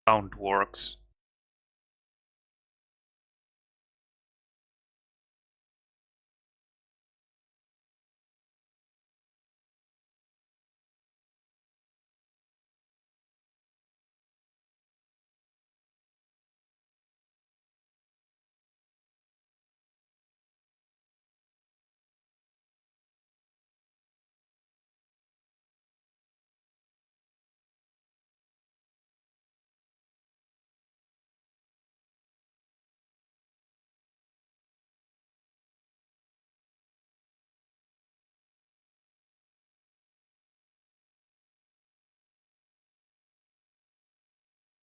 sound works.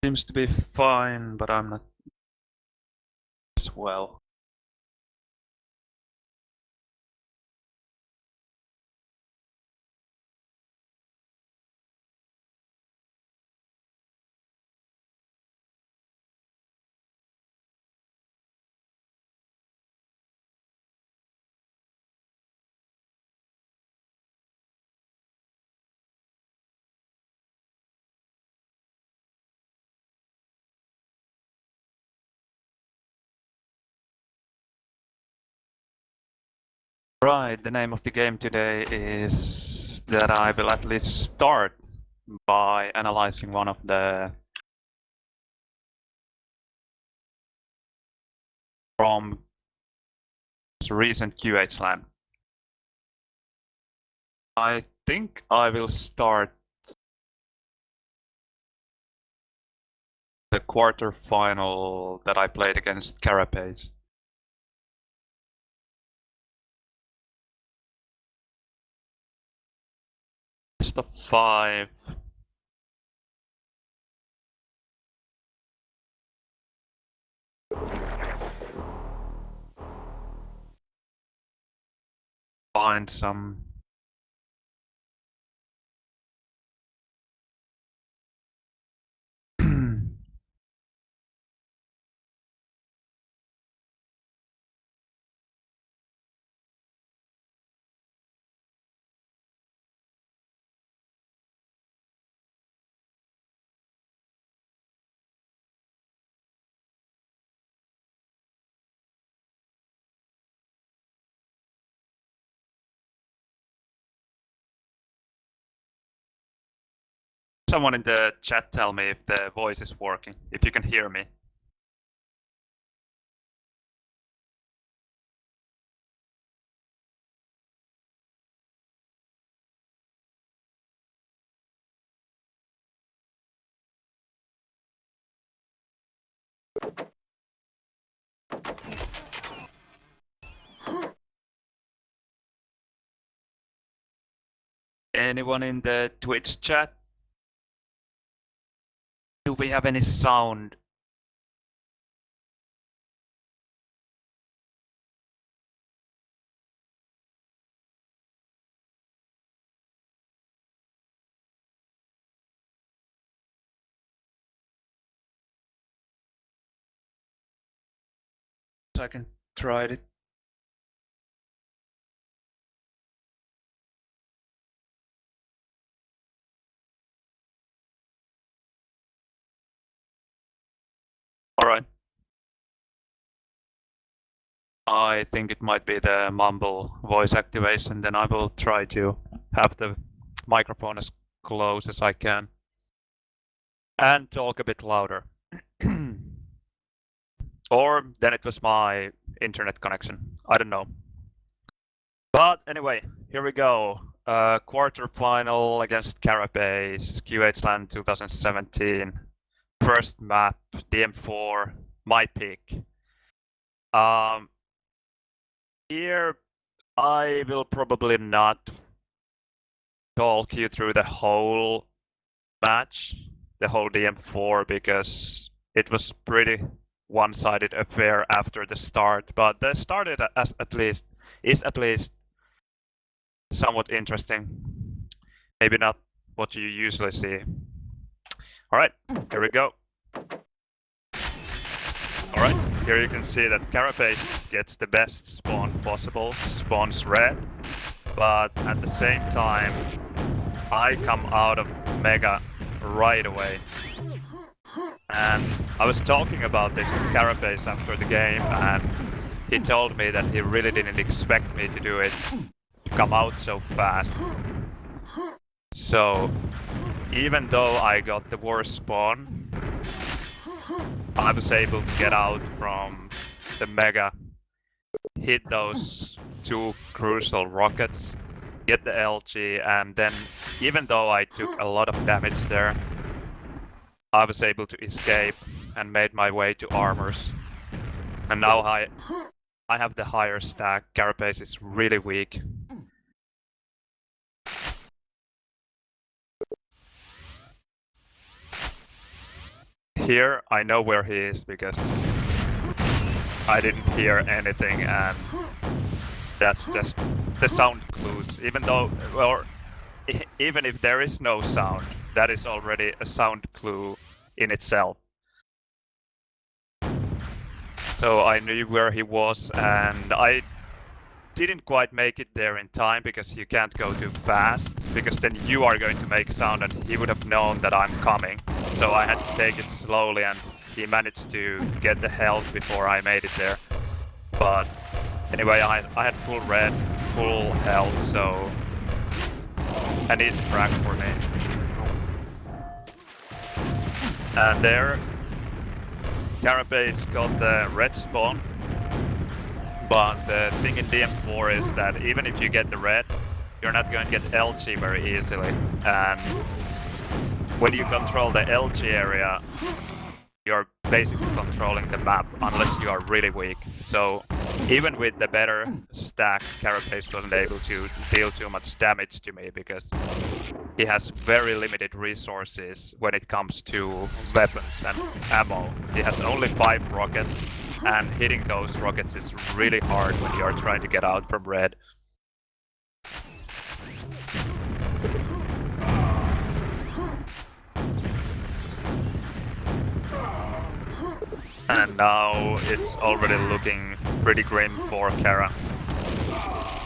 Seems to be fine, but I'm not as well. Right, the name of the game today is that I will at least start by analyzing one of the from recent Qhlan. I think I will start the quarterfinal that I played against Carapace. Best of 5. Find some someone in the chat tell me if the voice is working, if you can hear me. Anyone in the Twitch chat? Do we have any sound? So I can try it. Alright. I think it might be the mumble voice activation, then I will try to have the microphone as close as I can. And talk a bit louder. Or then it was my internet connection. I don't know. But anyway, here we go. Quarterfinal against Carapace, Qhlan 2017. First map, DM4, my pick. Here I will probably not talk you through the whole match, the whole DM4, because it was pretty one-sided affair after the start. But the start is at least somewhat interesting. Maybe not what you usually see. Alright, here we go. Alright, here you can see that Carapace gets the best spawn possible, spawns red, but at the same time I come out of Mega right away. And I was talking about this with Carapace after the game, and he told me that he really didn't expect me to do it, to come out so fast. So, even though I got the worst spawn, I was able to get out from the Mega, hit those two crucial rockets, get the LG, and then even though I took a lot of damage there, I was able to escape and made my way to armors. And now I have the higher stack. Carapace is really weak. Here I know where he is because I didn't hear anything, and that's just the sound clues. Even though, well, even if there is no sound, that is already a sound clue in itself. So I knew where he was, and I didn't quite make it there in time because you can't go too fast, because then you are going to make sound and he would have known that I'm coming. So I had to take it slowly, and he managed to get the health before I made it there. But anyway, I had full red, full health, so an easy frag for me. And there, Carapace got the red spawn. But the thing in DM4 is that even if you get the red, you're not going to get LG very easily. And when you control the LG area, you're basically controlling the map, unless you are really weak. So even with the better stack, Carapace wasn't able to deal too much damage to me because he has very limited resources when it comes to weapons and ammo. He has only 5 rockets, and hitting those rockets is really hard when you are trying to get out from red. And now it's already looking pretty grim for Cara.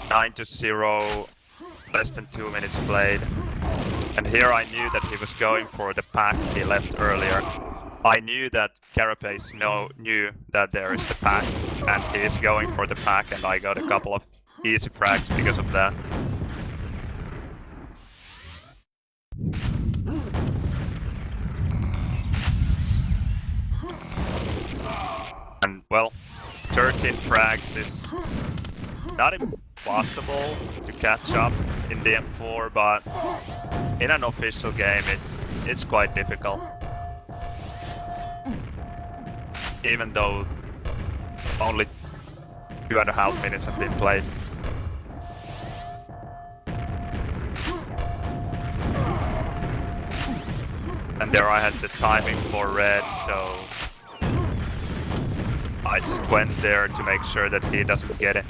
9-0, less than 2 minutes played. And here I knew that he was going for the pack he left earlier. I knew that Carapace knew that there is the pack, and he is going for the pack, and I got a couple of easy frags because of that. And well, 13 frags is not impossible to catch up in DM4, but in an official game it's quite difficult. Even though only 2.5 minutes have been played. And there I had the timing for red, so I just went there to make sure that he doesn't get it.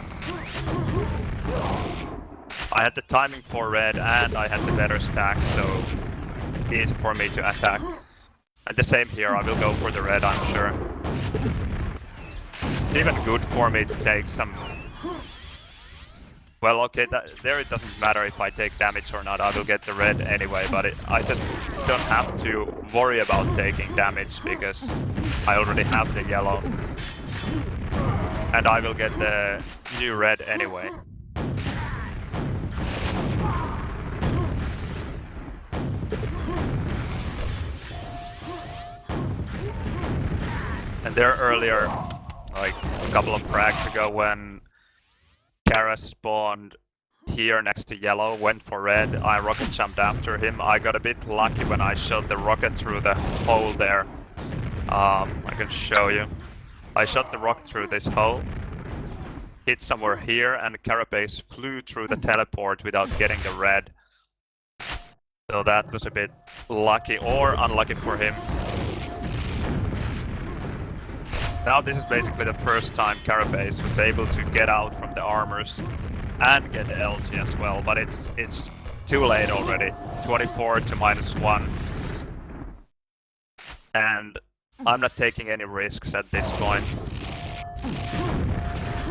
I had the timing for red and I had the better stack, so easy for me to attack. And the same here, I will go for the red, I'm sure. Even good for me to take some... Well, okay, there it doesn't matter if I take damage or not, I will get the red anyway, but I just don't have to worry about taking damage because I already have the yellow. And I will get the new red anyway. And there earlier, like a couple of frags ago, when Cara spawned here next to yellow, went for red, I rocket jumped after him. I got a bit lucky when I shot the rocket through the hole there. I can show you. I shot the rocket through this hole, hit somewhere here, and Carapace flew through the teleport without getting the red. So that was a bit lucky or unlucky for him. Now this is basically the first time Carapace was able to get out from the armors and get the LG as well, but it's too late already. 24 to -1. And I'm not taking any risks at this point.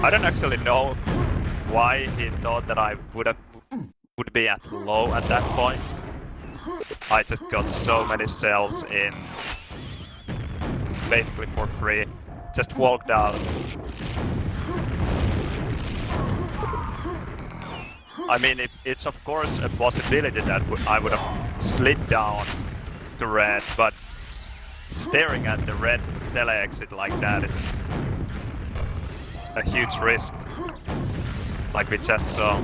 I don't actually know why he thought that I would be at low at that point. I just got so many cells in basically for free. Just walked out. I mean, it's of course a possibility that I would have slid down to red, but staring at the red tele-exit like that, it's a huge risk, like we just saw.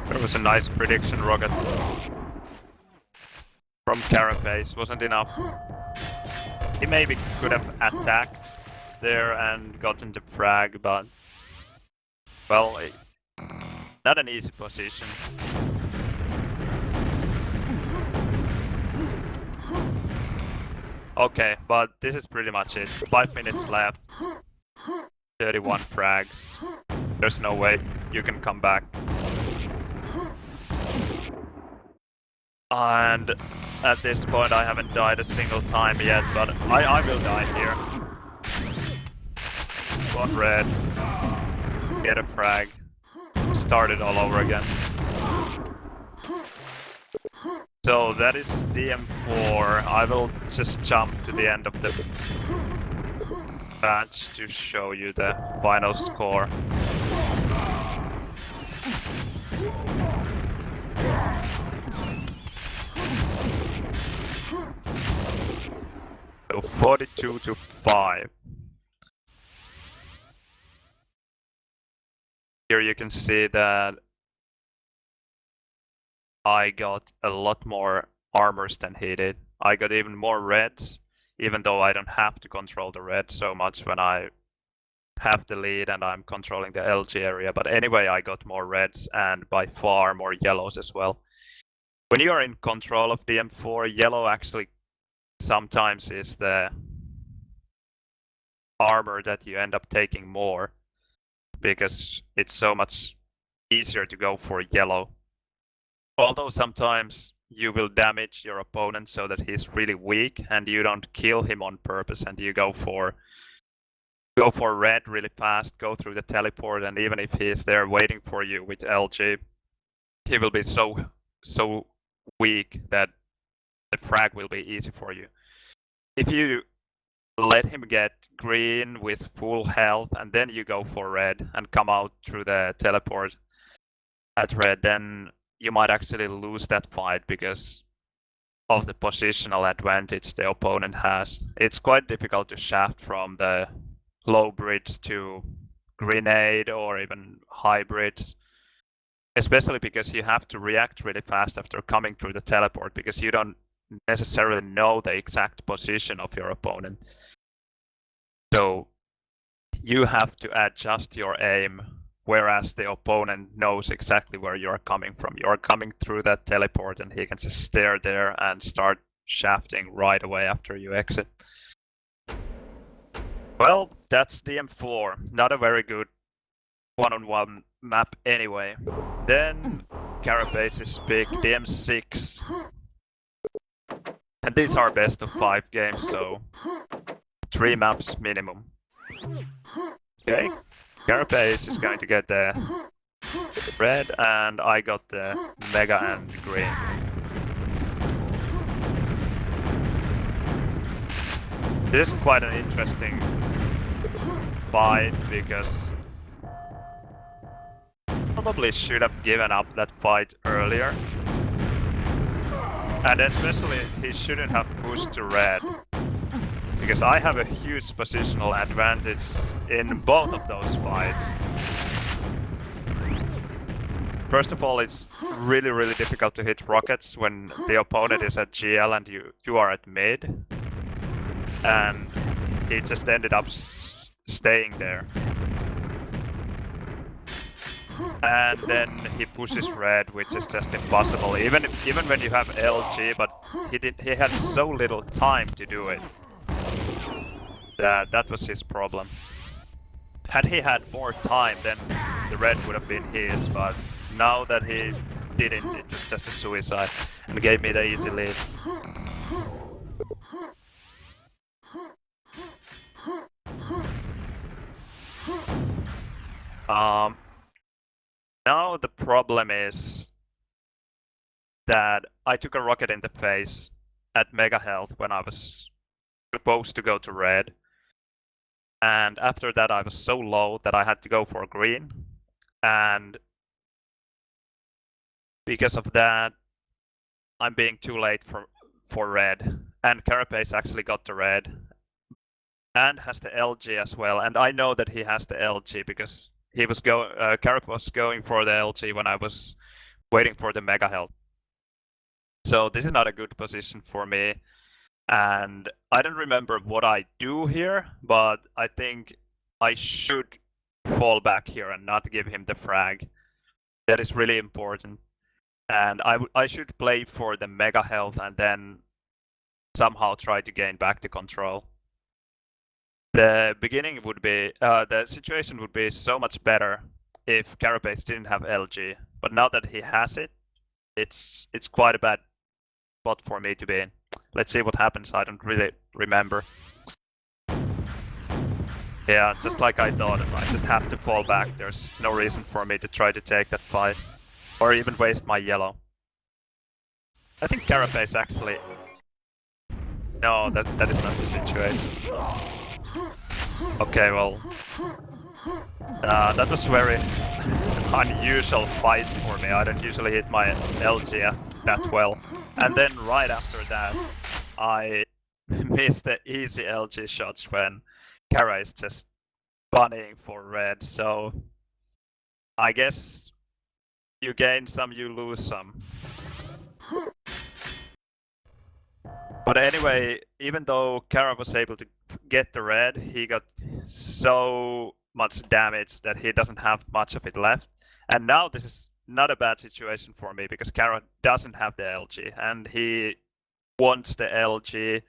There was a nice prediction rocket from Carapace, wasn't enough. He maybe could have attacked there and gotten the frag, but well, not an easy position. Okay, but this is pretty much it. 5 minutes left, 31 frags. There's no way you can come back. And at this point I haven't died a single time yet, but I will die here. One red, get a frag, start it all over again. So that is DM4. I will just jump to the end of the match to show you the final score. So 42-5. Here you can see that I got a lot more armors than he did. I got even more reds, even though I don't have to control the red so much when I have the lead and I'm controlling the LG area. But anyway, I got more reds and by far more yellows as well. When you are in control of DM4, yellow actually sometimes is the armor that you end up taking more, because it's so much easier to go for yellow. Although sometimes you will damage your opponent so that he's really weak and you don't kill him on purpose and you go for red really fast, go through the teleport, and even if he's there waiting for you with LG, he will be so weak that the frag will be easy for you. If you let him get green with full health and then you go for red and come out through the teleport at red, then you might actually lose that fight because of the positional advantage the opponent has. It's quite difficult to shaft from the low bridge to grenade or even high bridge, especially because you have to react really fast after coming through the teleport, because you don't necessarily know the exact position of your opponent. So you have to adjust your aim, whereas the opponent knows exactly where you're coming from. You're coming through that teleport and he can just stare there and start shafting right away after you exit. Well, that's DM4. Not a very good one-on-one map anyway. Then Carapace's pick, DM6. And these are best of 5 games, so 3 maps minimum. Okay, Carapace is going to get the red and I got the mega and green. This is quite an interesting fight because probably should have given up that fight earlier. And especially he shouldn't have pushed to red, because I have a huge positional advantage in both of those fights. First of all, it's really difficult to hit rockets when the opponent is at GL and you are at mid. And he just ended up staying there. And then he pushes red, which is just impossible. Even when you have LG, but he had so little time to do it. That was his problem. Had he had more time, then the red would have been his, but now that he didn't, it was just a suicide and gave me the easy lead. Um, Now the problem is that I took a rocket in the face at Mega Health when I was supposed to go to red. And after that I was so low that I had to go for green. And because of that, I'm being too late for red. And Carapace actually got the red. And has the LG as well. And I know that he has the LG because he was Carapace was going for the LG when I was waiting for the Mega Health. So this is not a good position for me. And I don't remember what I do here, but I think I should fall back here and not give him the frag. That is really important. And I should play for the Mega Health and then somehow try to gain back the control. The beginning would be, the situation would be so much better if Carapace didn't have LG. But now that he has it, it's quite a bad spot for me to be in. Let's see what happens. I don't really remember. Yeah, just like I thought, I just have to fall back. There's no reason for me to try to take that fight. Or even waste my yellow. I think Carapace actually... No, that is not the situation. Okay, well... that was very unusual fight for me. I don't usually hit my LG that well. And then right after that, I missed the easy LG shots when Kara is just bunnying for red. So I guess you gain some, you lose some. But anyway, even though Kara was able to get the red, he got so much damage that he doesn't have much of it left. And now this is not a bad situation for me because Kara doesn't have the LG and he wants the LG.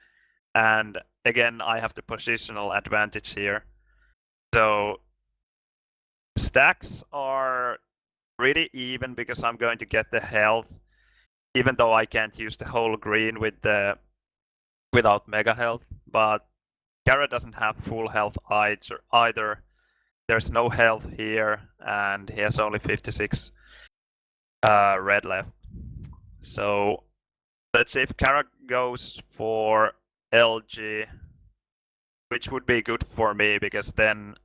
And again, I have the positional advantage here. So stacks are pretty even because I'm going to get the health, even though I can't use the whole green without mega health. But Kara doesn't have full health either. There's no health here, and he has only 56 red left. So let's see if Kara goes for LG, which would be good for me because then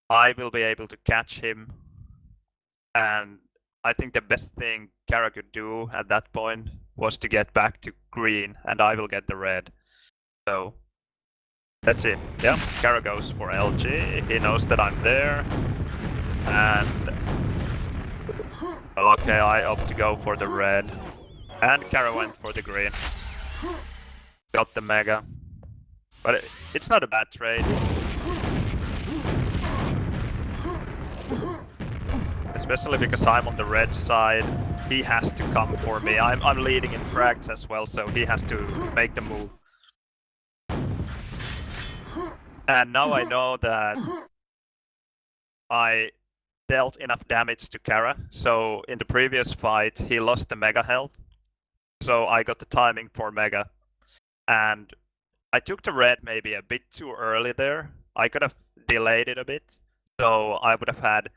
I will be able to catch him. And I think the best thing Kara could do at that point was to get back to green, and I will get the red. So that's it. Yeah, Kara goes for LG. He knows that I'm there. And well, okay, I opt to go for the red. And Kara went for the green. Got the mega. But it's not a bad trade. Especially because I'm on the red side. He has to come for me. I'm leading in frags as well, so he has to make the move. And now I know that I dealt enough damage to Kara. So in the previous fight, he lost the mega health. So I got the timing for mega. And I took the red maybe a bit too early there. I could have delayed it a bit. So I would have had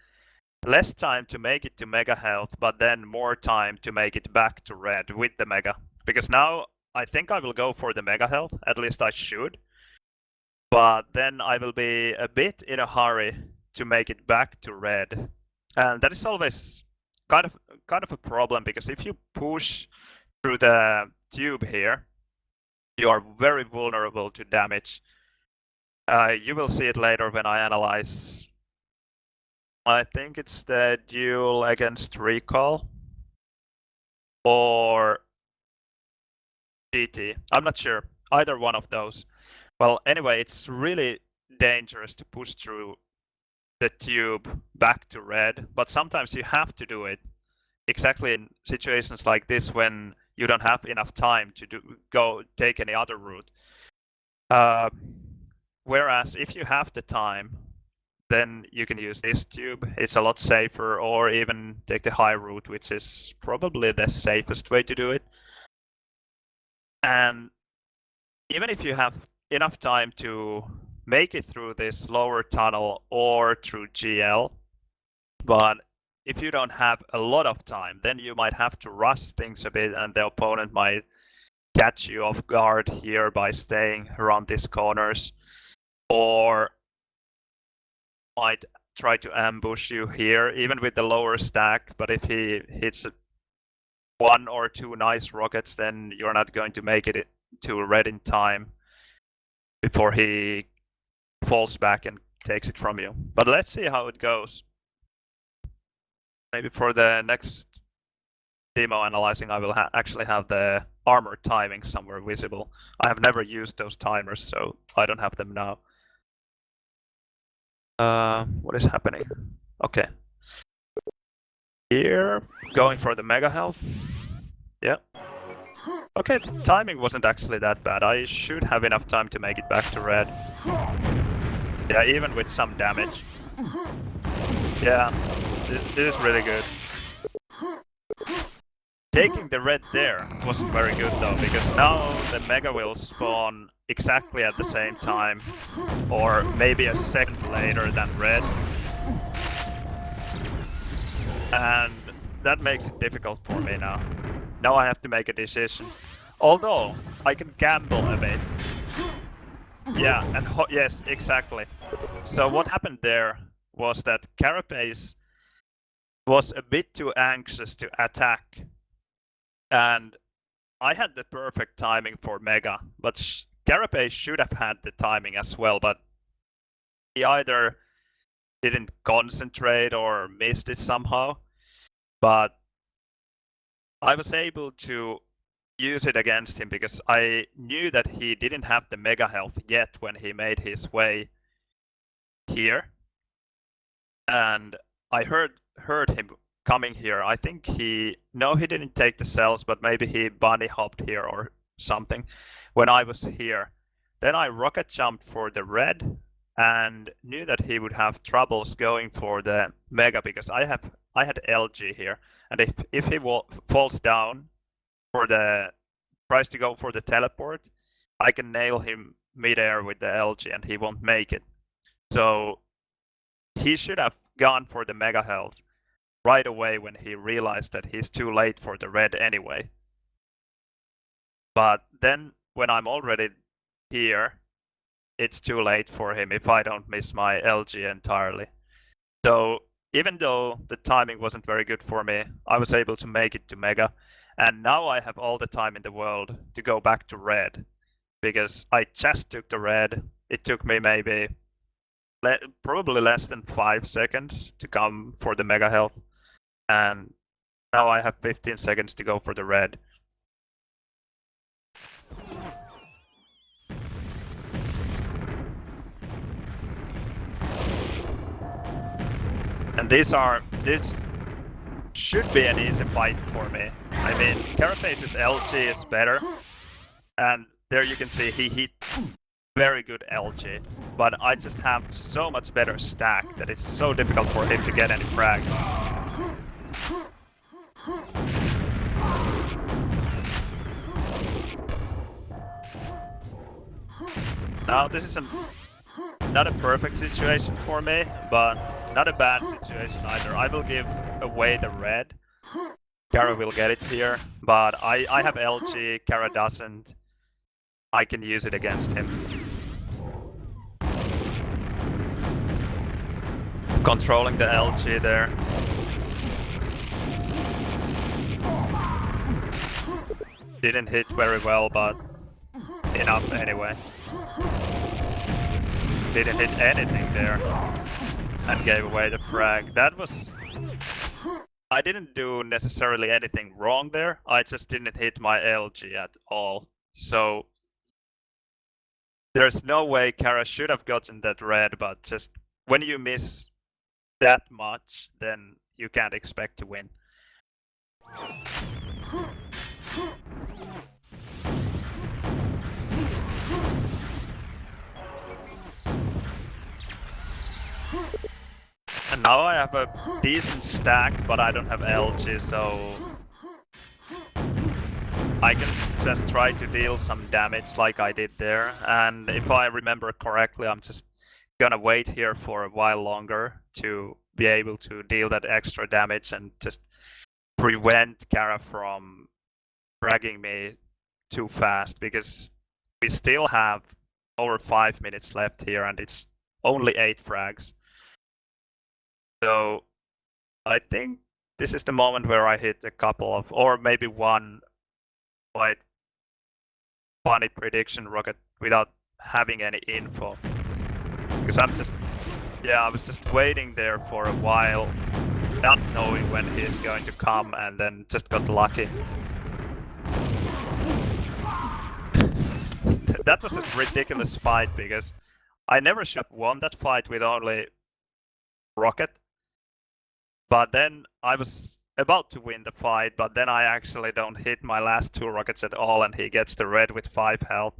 less time to make it to mega health, but then more time to make it back to red with the mega. Because now I think I will go for the mega health, at least I should. But then I will be a bit in a hurry to make it back to red. And that is always kind of a problem, because if you push through the tube here, you are very vulnerable to damage. You will see it later when I analyze. I think it's the duel against Recall or GT. I'm not sure. Either one of those. Well, anyway, it's really dangerous to push through the tube back to red, but sometimes you have to do it. Exactly in situations like this when you don't have enough time to go take any other route. Whereas if you have the time, then you can use this tube. It's a lot safer, or even take the high route, which is probably the safest way to do it. And even if you have enough time to make it through this lower tunnel or through GL, but if you don't have a lot of time, then you might have to rush things a bit and the opponent might catch you off guard here by staying around these corners, or might try to ambush you here, even with the lower stack, but if he hits one or two nice rockets, then you're not going to make it to red in time before he falls back and takes it from you. But let's see how it goes. Maybe for the next demo analyzing, I will actually have the armor timing somewhere visible. I have never used those timers, so I don't have them now. What is happening? Okay. Here, going for the mega health. Yeah. Okay, the timing wasn't actually that bad. I should have enough time to make it back to red. Yeah, even with some damage. Yeah, this is really good. Taking the red there wasn't very good though, because now the mega will spawn exactly at the same time, or maybe a second later than red. And that makes it difficult for me now. Now I have to make a decision. Although, I can gamble a bit. Yeah, and yes, exactly. So what happened there was that Carapace was a bit too anxious to attack. And I had the perfect timing for Mega, but Carapace should have had the timing as well, but he either didn't concentrate or missed it somehow. But I was able to use it against him because I knew that he didn't have the mega health yet when he made his way here. And I heard him coming here. I think he didn't take the cells, but maybe he bunny hopped here or something when I was here. Then I rocket jumped for the red and knew that he would have troubles going for the mega because I had LG here, and if he falls down for the tries to go for the teleport, I can nail him midair with the LG and he won't make it. So he should have gone for the mega health right away when he realized that he's too late for the red anyway. But then when I'm already here, it's too late for him if I don't miss my LG entirely. So even though the timing wasn't very good for me, I was able to make it to mega. And now I have all the time in the world to go back to red, because I just took the red. It took me maybe probably less than 5 seconds to come for the mega health, and now I have 15 seconds to go for the red. And this should be an easy fight for me. I mean, Carapace's LG is better, and there you can see he hit very good LG, but I just have so much better stack that it's so difficult for him to get any frags. Now this is not a perfect situation for me, but not a bad situation either. I will give away the red. Cara will get it here, but I have LG, Cara doesn't. I can use it against him. Controlling the LG there. Didn't hit very well, but enough anyway. Didn't hit anything there and gave away the frag. That was... I didn't do necessarily anything wrong there. I just didn't hit my LG at all. So there's no way Cara should have gotten that red, but just when you miss that much, then you can't expect to win. And now I have a decent stack, but I don't have LG, so I can just try to deal some damage like I did there, and if I remember correctly, I'm just gonna wait here for a while longer to be able to deal that extra damage and just prevent Cara from fragging me too fast, because we still have over 5 minutes left here and it's only 8 frags. So I think this is the moment where I hit a couple of, or maybe one quite funny prediction rocket without having any info. Because I was just waiting there for a while, not knowing when he's going to come, and then just got lucky. That was a ridiculous fight because I never should have won that fight with only rocket. But then I was about to win the fight, but then I actually don't hit my last 2 rockets at all, and he gets the red with 5 health.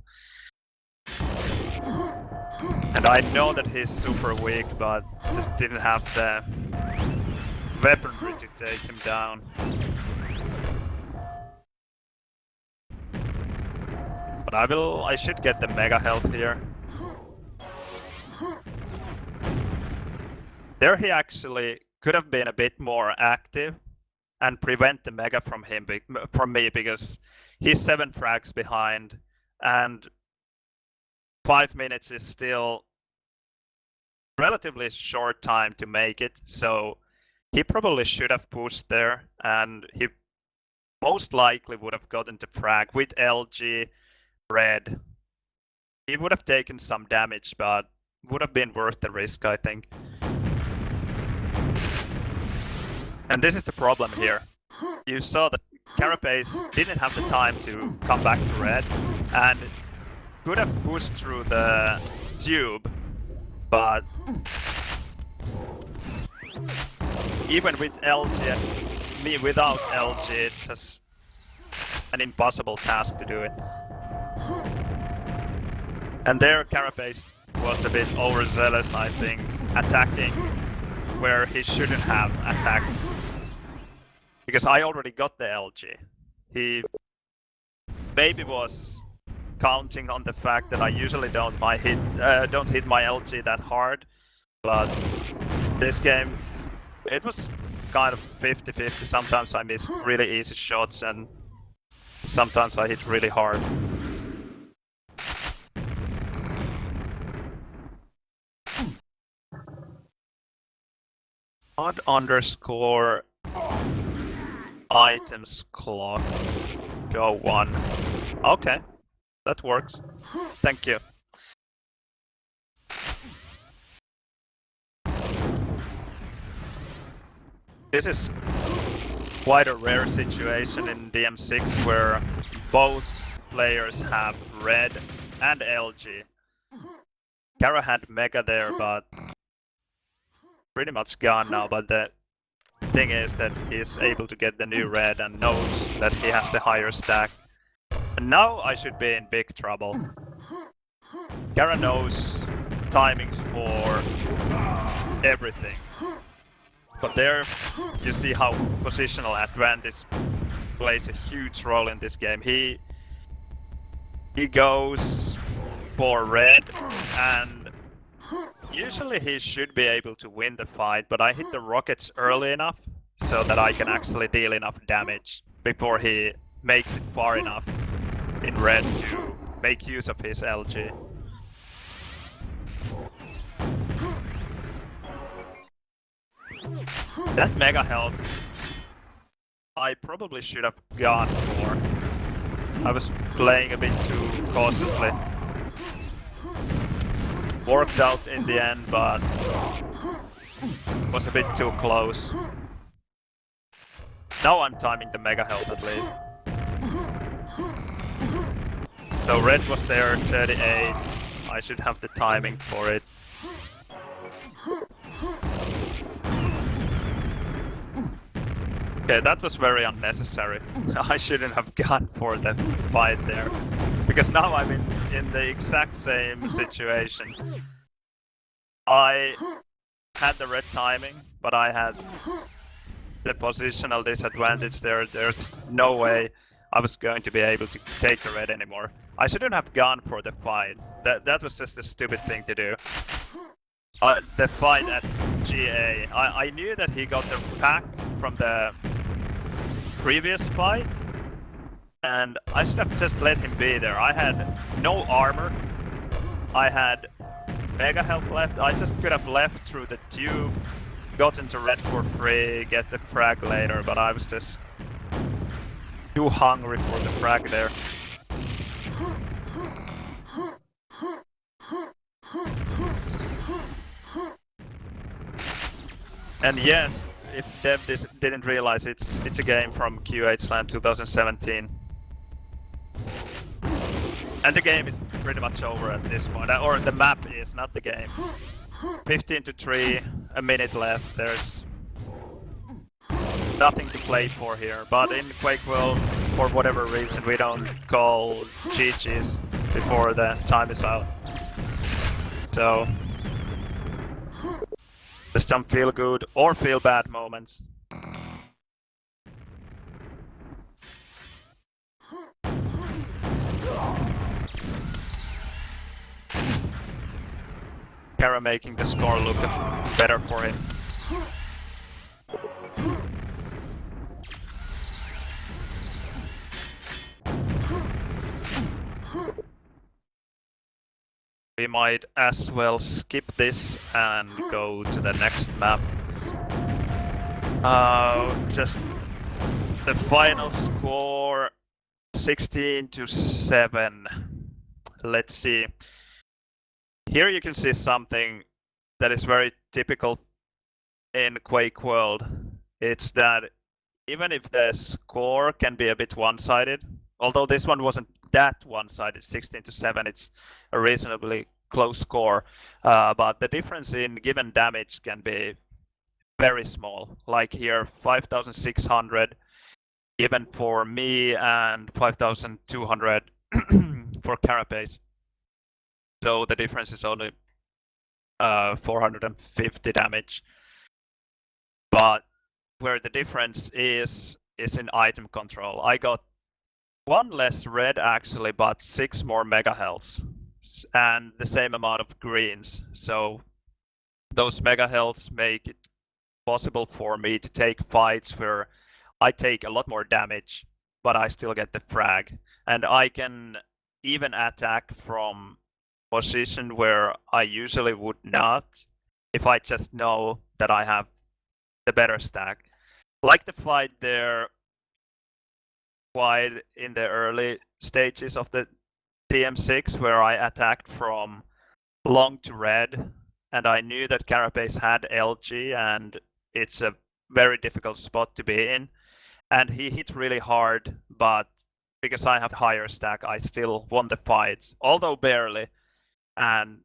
And I know that he's super weak, but just didn't have the weaponry to take him down. But I should get the mega health here. There he actually could have been a bit more active and prevent the mega from me, because he's 7 frags behind and 5 minutes is still relatively short time to make it, so he probably should have pushed there, and he most likely would have gotten the frag with LG red. He would have taken some damage, but would have been worth the risk, I think. And this is the problem here. You saw that Carapace didn't have the time to come back to red and could have pushed through the tube, but even with LG and me without LG, it's just an impossible task to do it. And there Carapace was a bit overzealous, I think, attacking where he shouldn't have attacked. Because I already got the LG. He maybe was counting on the fact that I usually don't hit my LG that hard, but this game it was kind of 50-50. Sometimes I miss really easy shots and sometimes I hit really hard. Odd underscore items clock show 1. Okay, that works. Thank you. This is quite a rare situation in DM6 where both players have red and LG. Cara had mega there, but pretty much gone now, but the thing is that he's able to get the new red and knows that he has the higher stack. And now I should be in big trouble. Cara knows timings for everything. But there you see how positional advantage plays a huge role in this game. He goes for red and usually he should be able to win the fight, but I hit the rockets early enough so that I can actually deal enough damage before he makes it far enough in red to make use of his LG. That mega health I probably should have gone for. I was playing a bit too cautiously. Worked out in the end, but was a bit too close. Now I'm timing the mega health at least. So red was there, 38. I should have the timing for it. Okay, that was very unnecessary. I shouldn't have gone for the fight there. Because now I'm in the exact same situation. I had the red timing, but I had the positional disadvantage there. There's no way I was going to be able to take the red anymore. I shouldn't have gone for the fight. That was just a stupid thing to do. The fight at GA, I knew that he got the pack from the previous fight, and I should have just let him be there. I had no armor, I had mega health left, I just could have left through the tube, got into red for free, get the frag later, but I was just too hungry for the frag there. And yes, if Dev didn't realize, it's a game from Qhlan 2017. And the game is pretty much over at this point, or the map is, not the game. 15-3, a minute left, there's nothing to play for here. But in Quakeworld, for whatever reason, we don't call GG's before the time is out. So there's some feel good or feel bad moments. Cara making the score look better for him. We might as well skip this and go to the next map. Just the final score 16-7. Let's see. Here you can see something that is very typical in Quakeworld. It's that even if the score can be a bit one-sided, although this one wasn't that one-sided, 16-7, it's a reasonably close score, but the difference in given damage can be very small. Like here, 5,600 given for me and 5,200 for Carapace. So the difference is only 450 damage. But where the difference is in item control. I got 1 less red actually, but 6 more mega healths and the same amount of greens. So those mega healths make it possible for me to take fights where I take a lot more damage, but I still get the frag. And I can even attack from position where I usually would not, if I just know that I have the better stack. Like the fight there, quite in the early stages of the DM6, where I attacked from long to red, and I knew that Carapace had LG, and it's a very difficult spot to be in. And he hit really hard, but because I have higher stack, I still won the fight, although barely. And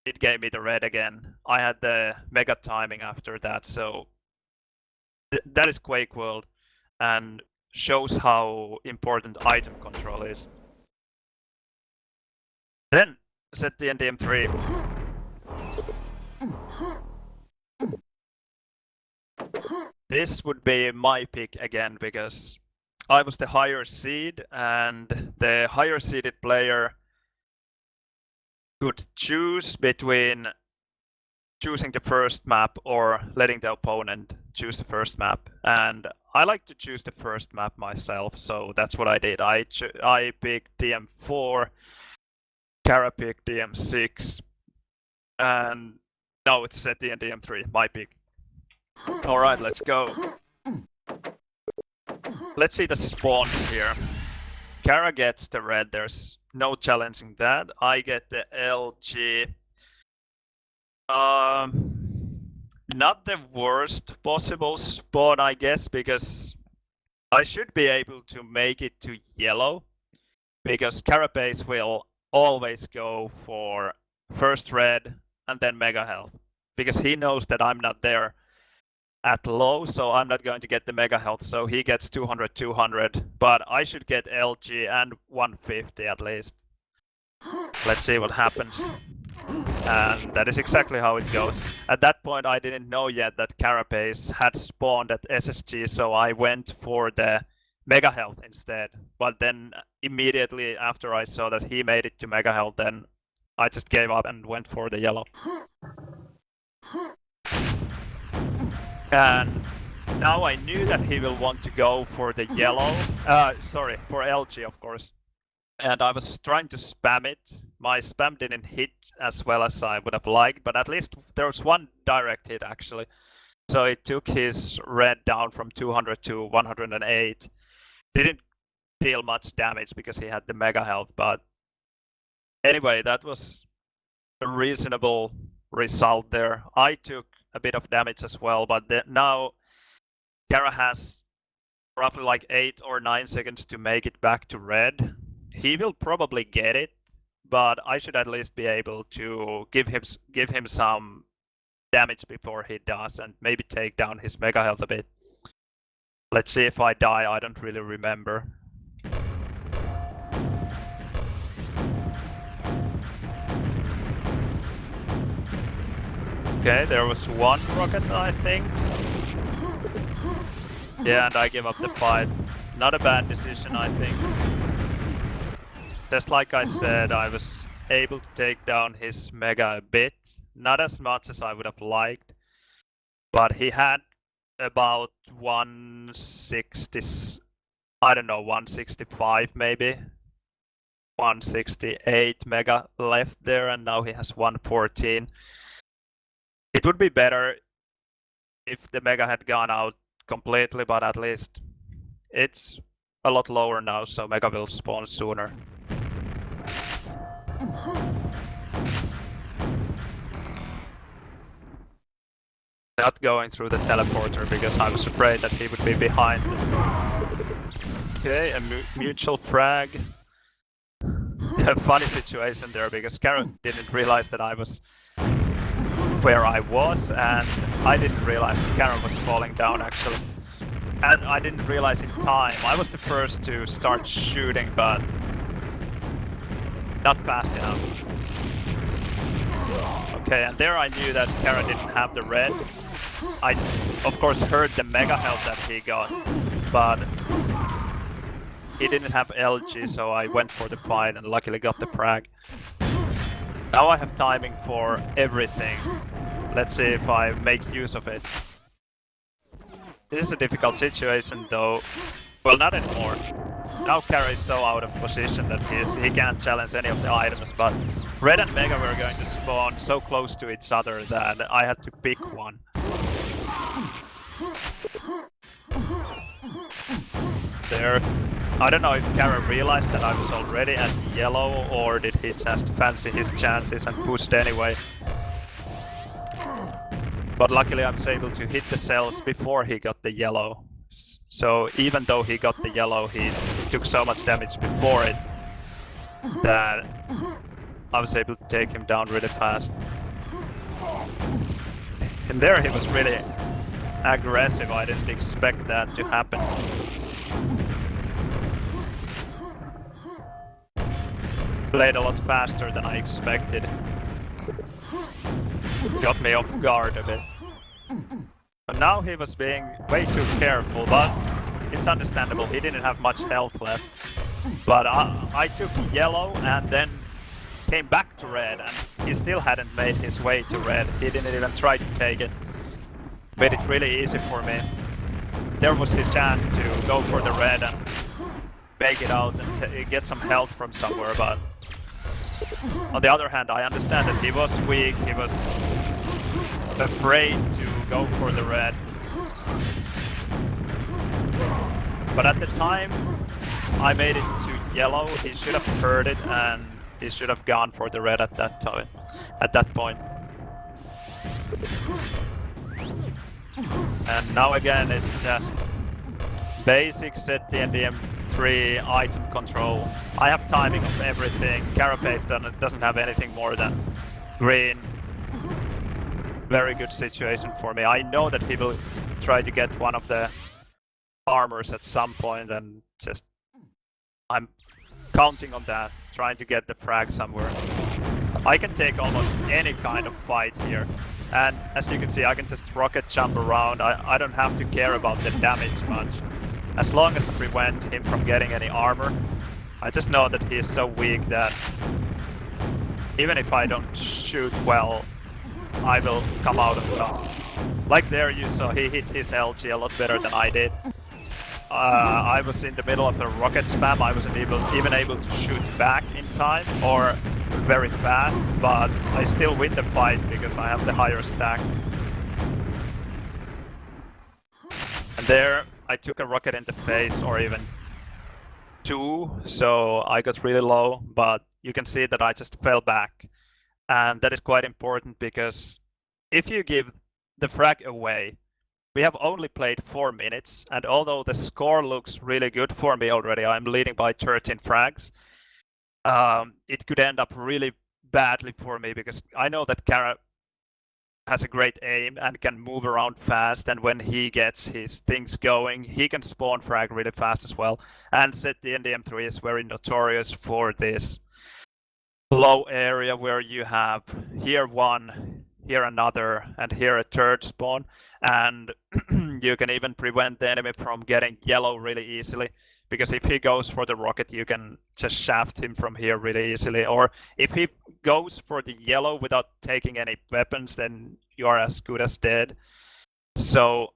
it gave me the red again. I had the mega timing after that, so that is Quakeworld, and shows how important item control is. Then ZT and DM3. This would be my pick again, because I was the higher seed, and the higher seeded player could choose between choosing the first map or letting the opponent choose the first map. And I like to choose the first map myself, so that's what I did. I picked DM4, Cara picked DM6, and now it's ZT and DM3, my pick. Alright, let's go. Let's see the spawns here. Cara gets the red, there's no challenging that. I get the LG. Not the worst possible spawn, I guess, because I should be able to make it to yellow, because Carapace will always go for first red and then mega health, because he knows that I'm not there at low, so I'm not going to get the mega health, so he gets 200, but I should get LG and 150 at least. Let's see what happens. And that is exactly how it goes. At that point I didn't know yet that Carapace had spawned at SSG, so I went for the Mega Health instead. But then immediately after I saw that he made it to Mega Health, then I just gave up and went for the yellow. And now I knew that he will want to go for the yellow. Sorry, for LG of course. And I was trying to spam it. My spam didn't hit as well as I would have liked, but at least there was one direct hit actually. So it took his red down from 200 to 108. Didn't deal much damage because he had the mega health, but anyway, that was a reasonable result there. I took a bit of damage as well, but now Cara has roughly like 8 or 9 seconds to make it back to red. He will probably get it, but I should at least be able to give him some damage before he does and maybe take down his mega health a bit. Let's see if I die, I don't really remember. Okay, there was one rocket, I think. Yeah, and I give up the fight. Not a bad decision, I think. Just like I said, I was able to take down his mega a bit. Not as much as I would have liked. But he had about 160, I don't know, 165 maybe. 168 mega left there, and now he has 114. It would be better if the mega had gone out completely, but at least it's a lot lower now, so mega will spawn sooner. Not going through the teleporter because I was afraid that he would be behind. Okay, a mutual frag. A funny situation there because Karen didn't realize that I was where I was, and I didn't realize that Karen was falling down actually. And I didn't realize in time. I was the first to start shooting, but not fast enough. Okay, and there I knew that Karen didn't have the red. I, of course, heard the mega health that he got, but he didn't have LG, so I went for the fight and luckily got the frag. Now I have timing for everything. Let's see if I make use of it. This is a difficult situation though. Well, not anymore. Now Kara is so out of position that he can't challenge any of the items, but Red and Mega were going to spawn so close to each other that I had to pick one. There. I don't know if Kara realized that I was already at yellow, or did he just fancy his chances and pushed anyway. But luckily I was able to hit the cells before he got the yellow. So even though he got the yellow, he took so much damage before it that I was able to take him down really fast. And there he was really aggressive, I didn't expect that to happen. Played a lot faster than I expected. Got me off guard a bit. But now he was being way too careful, but it's understandable, he didn't have much health left. But I took yellow and then came back to red, and he still hadn't made his way to red. He didn't even try to take it. Made it really easy for me. There was his chance to go for the red and make it out and get some health from somewhere, but on the other hand, I understand that he was weak, he was afraid to go for the red. But at the time I made it to yellow, he should have heard it and he should have gone for the red at that time, at that point. And now again it's just basic set the NDM3 item control. I have timing of everything. Carapace doesn't have anything more than green. Very good situation for me. I know that he will try to get one of the armors at some point, and just I'm counting on that, trying to get the frag somewhere. I can take almost any kind of fight here. And as you can see, I can just rocket jump around. I don't have to care about the damage much. as long as I prevent him from getting any armor. I just know that he's so weak that even if I don't shoot well, I will come out on top. Like there you saw, he hit his LG a lot better than I did. I was in the middle of a rocket spam, I wasn't even able to shoot back in time or very fast, but I still win the fight because I have the higher stack. And there I took a rocket in the face, or even two, so I got really low, but you can see that I just fell back. And that is quite important because if you give the frag away, we have only played 4 minutes, and although the score looks really good for me already, I'm leading by 13 frags, it could end up really badly for me because I know that Cara has a great aim and can move around fast, and when he gets his things going, he can spawn frag really fast as well. And ZTNDM3 is very notorious for this low area where you have here one, here another, and here a third spawn, and you can even prevent the enemy from getting yellow really easily, because if he goes for the rocket you can just shaft him from here really easily, or if he goes for the yellow without taking any weapons, then you are as good as dead. So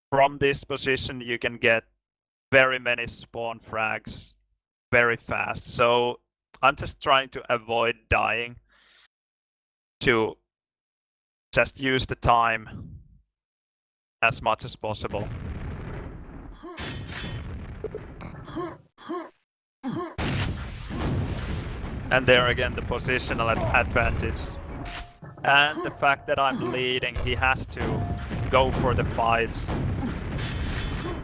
from this position you can get very many spawn frags very fast. So I'm just trying to avoid dying, to just use the time as much as possible. And there again, the positional advantage. And the fact that I'm leading, he has to go for the fights.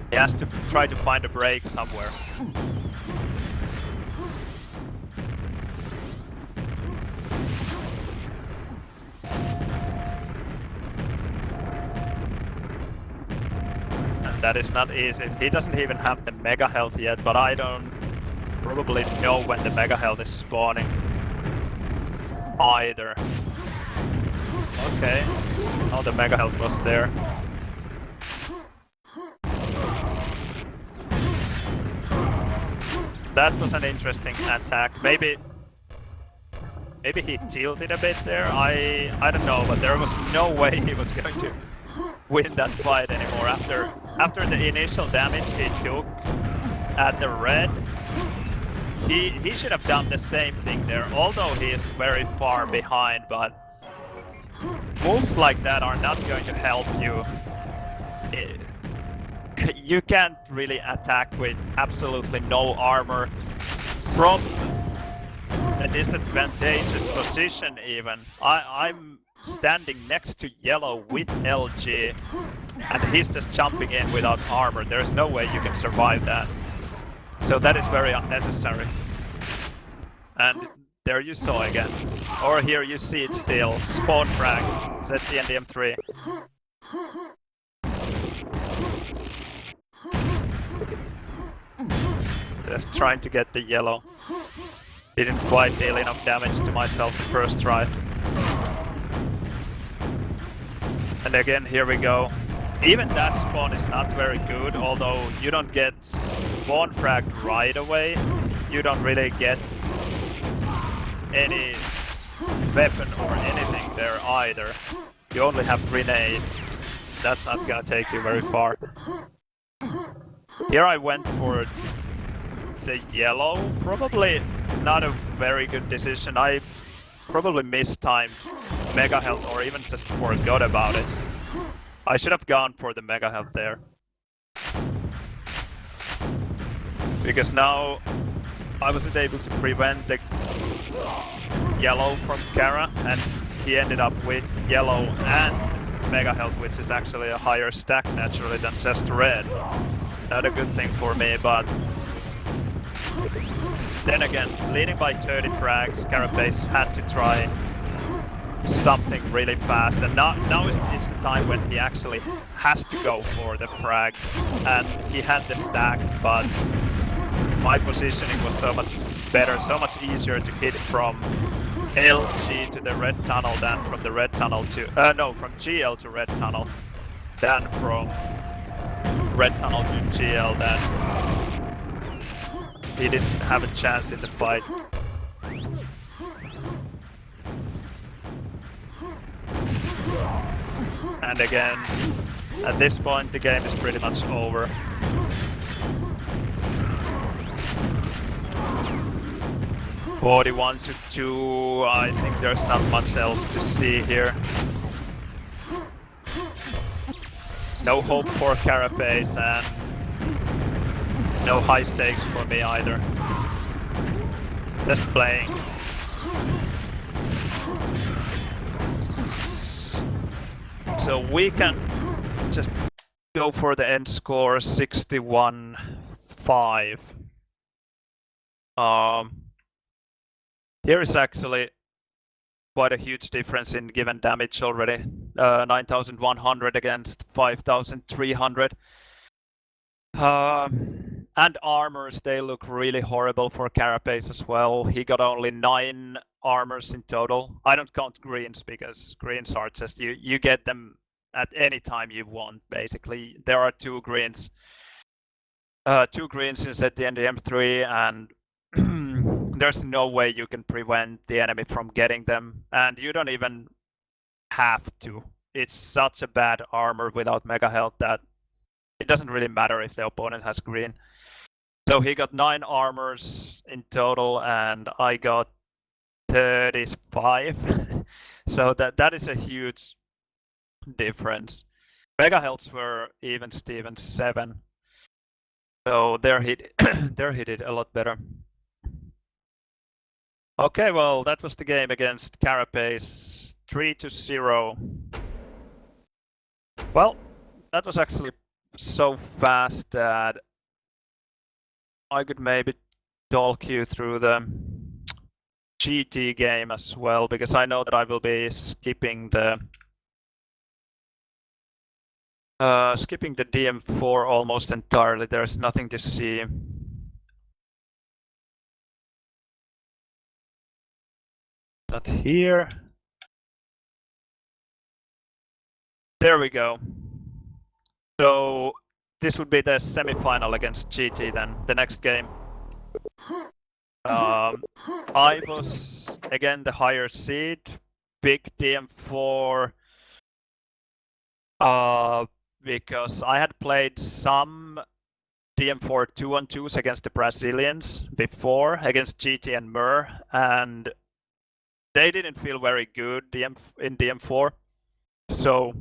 He has to try to find a break somewhere. That is not easy. He doesn't even have the mega health yet, but I don't probably know when the mega health is spawning either. Okay. Oh, the mega health was there. That was an interesting attack. Maybe he tilted a bit there. I don't know, but there was no way he was going to win that fight anymore. After the initial damage he took at the red, he should have done the same thing there, although he is very far behind, but moves like that are not going to help you. You can't really attack with absolutely no armor from a disadvantageous position even. I'm standing next to yellow with LG and he's just jumping in without armor. There's no way you can survive that. So that is very unnecessary. And there you saw again. Or here you see it still. Spawn frags. ZTNDM3. Just trying to get the yellow. Didn't quite deal enough damage to myself the first try. And again, here we go. Even that spawn is not very good, although you don't get spawn fragged right away. You don't really get any weapon or anything there either. You only have grenade. That's not gonna take you very far. Here I went for the yellow. Probably not a very good decision. I probably mistimed mega health or even just forgot about it. I should have gone for the mega health there. Because now I wasn't able to prevent the yellow from Cara, and he ended up with yellow and mega health, which is actually a higher stack naturally than just red. Not a good thing for me, but then again, leading by 30 frags, Carapace had to try something really fast, and now it's the time when he actually has to go for the frags, and he had the stack, but my positioning was so much better, so much easier to hit from LG to the red tunnel than from the red tunnel to from GL to red tunnel than from red tunnel to GL that he didn't have a chance in the fight. And again, at this point the game is pretty much over. (41-2). I think there's not much else to see here. No hope for Carapace and no high stakes for me either. Just playing. So we can just go for the end score 61-5. Here is actually quite a huge difference in given damage already. 9,100 against 5,300. And armors, they look really horrible for Carapace as well. He got only 9 armors in total. I don't count greens because greens are just you get them at any time you want, basically. There are 2 greens. 2 greens instead the NDM3, and there's no way you can prevent the enemy from getting them, and you don't even have to. It's such a bad armor without mega health that it doesn't really matter if the opponent has green. So he got 9 armors in total and I got 35. So that is a huge difference. Mega healths were even Steven 7. So they're hit it a lot better. Okay, well, that was the game against Carapace, 3-0. Well, that was actually so fast that I could maybe talk you through the GT game as well, because I know that I will be skipping the DM4 almost entirely. There's nothing to see. Not here. There we go. So this would be the semi-final against GT then, the next game. I was again the higher seed, big DM4, because I had played some DM4 2-on-2s against the Brazilians before, against GT and Mur, and they didn't feel very good in DM4. So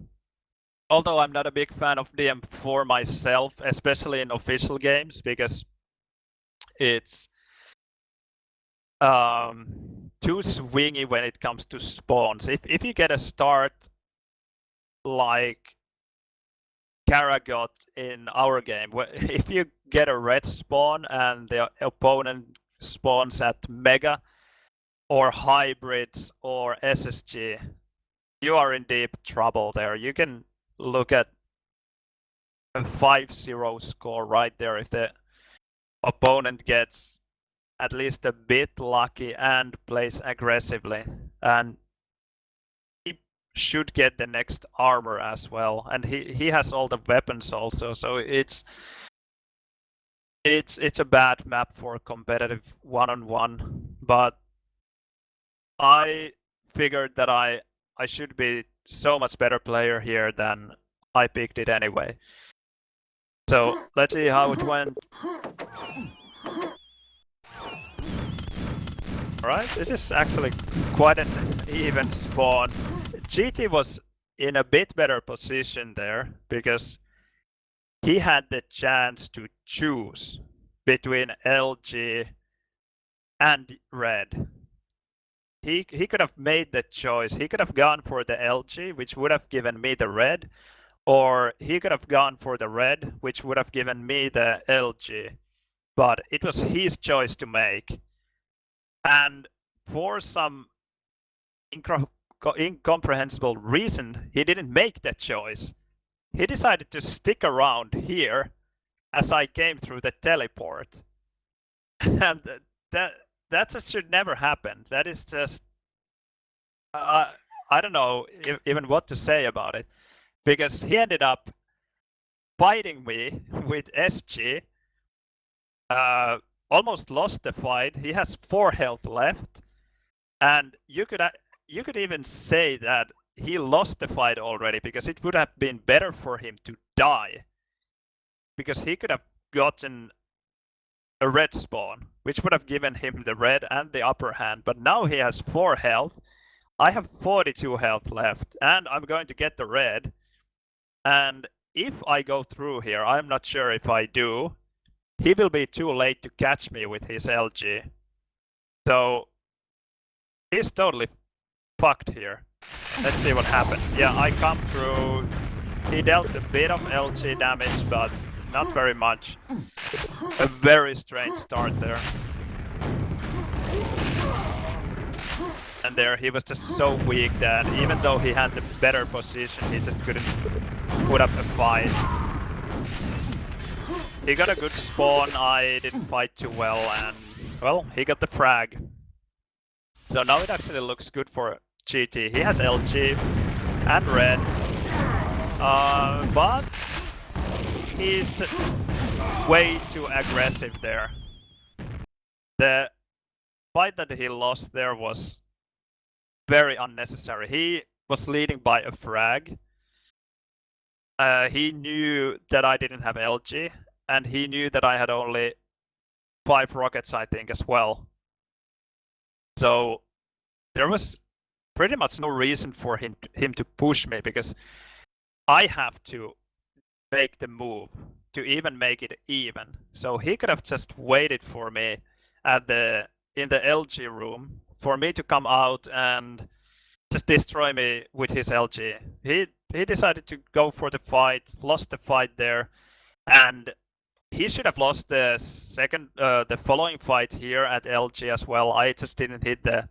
although I'm not a big fan of DM4 myself, especially in official games, because it's too swingy when it comes to spawns. If you get a start like Cara got in our game, if you get a red spawn and the opponent spawns at Mega or Hybrids or SSG, you are in deep trouble there. You can look at a 5-0 score right there if the opponent gets at least a bit lucky and plays aggressively, and he should get the next armor as well, and he has all the weapons also, so it's a bad map for competitive one-on-one, but I figured that I should be so much better player here than I picked it anyway. So let's see how it went. Alright, this is actually quite an even spawn. GT was in a bit better position there because he had the chance to choose between LG and red. He could have made the choice. He could have gone for the LG, which would have given me the red, or he could have gone for the red, which would have given me the LG. But it was his choice to make. And for some incomprehensible reason, he didn't make that choice. He decided to stick around here as I came through the teleport. And that just should never happen. That is just... I don't know even what to say about it. Because he ended up fighting me with SG. Almost lost the fight. He has 4 health left, and you could even say that he lost the fight already, because it would have been better for him to die, because he could have gotten a red spawn, which would have given him the red and the upper hand. But now he has 4 health. I have 42 health left, and I'm going to get the red. And if I go through here, I'm not sure if I do, he will be too late to catch me with his LG. So he's totally fucked here. Let's see what happens. Yeah, I come through. He dealt a bit of LG damage, but not very much. A very strange start there. And there he was just so weak that even though he had the better position, he just couldn't put up a fight. He got a good spawn, I didn't fight too well, and well, he got the frag. So now it actually looks good for GT. He has LG and red, but he's way too aggressive there. The fight that he lost there was very unnecessary. He was leading by a frag. He knew that I didn't have LG, and he knew that I had only 5 rockets, I think, as well. So there was pretty much no reason for him to push me, because I have to make the move to even make it even. So he could have just waited for me in the LG room for me to come out and just destroy me with his LG. He decided to go for the fight, lost the fight there, and he should have lost the following fight here at LG as well. I just didn't hit the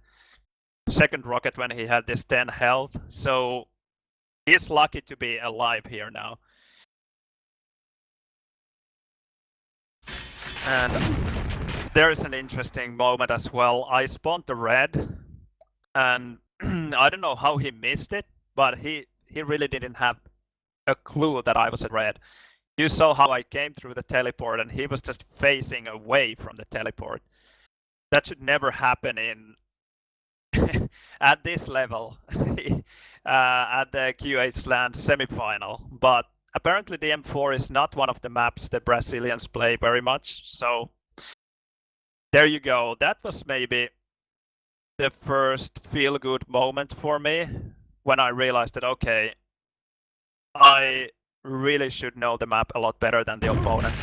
second rocket when he had this 10 health, so he's lucky to be alive here now. And there is an interesting moment as well. I spawned the red, and I don't know how he missed it, but he really didn't have a clue that I was at red. You saw how I came through the teleport, and he was just facing away from the teleport. That should never happen in at this level at the Qhlan semifinal. But apparently DM4 is not one of the maps the Brazilians play very much. So there you go. That was maybe the first feel-good moment for me when I realized that, okay, I really should know the map a lot better than the opponent.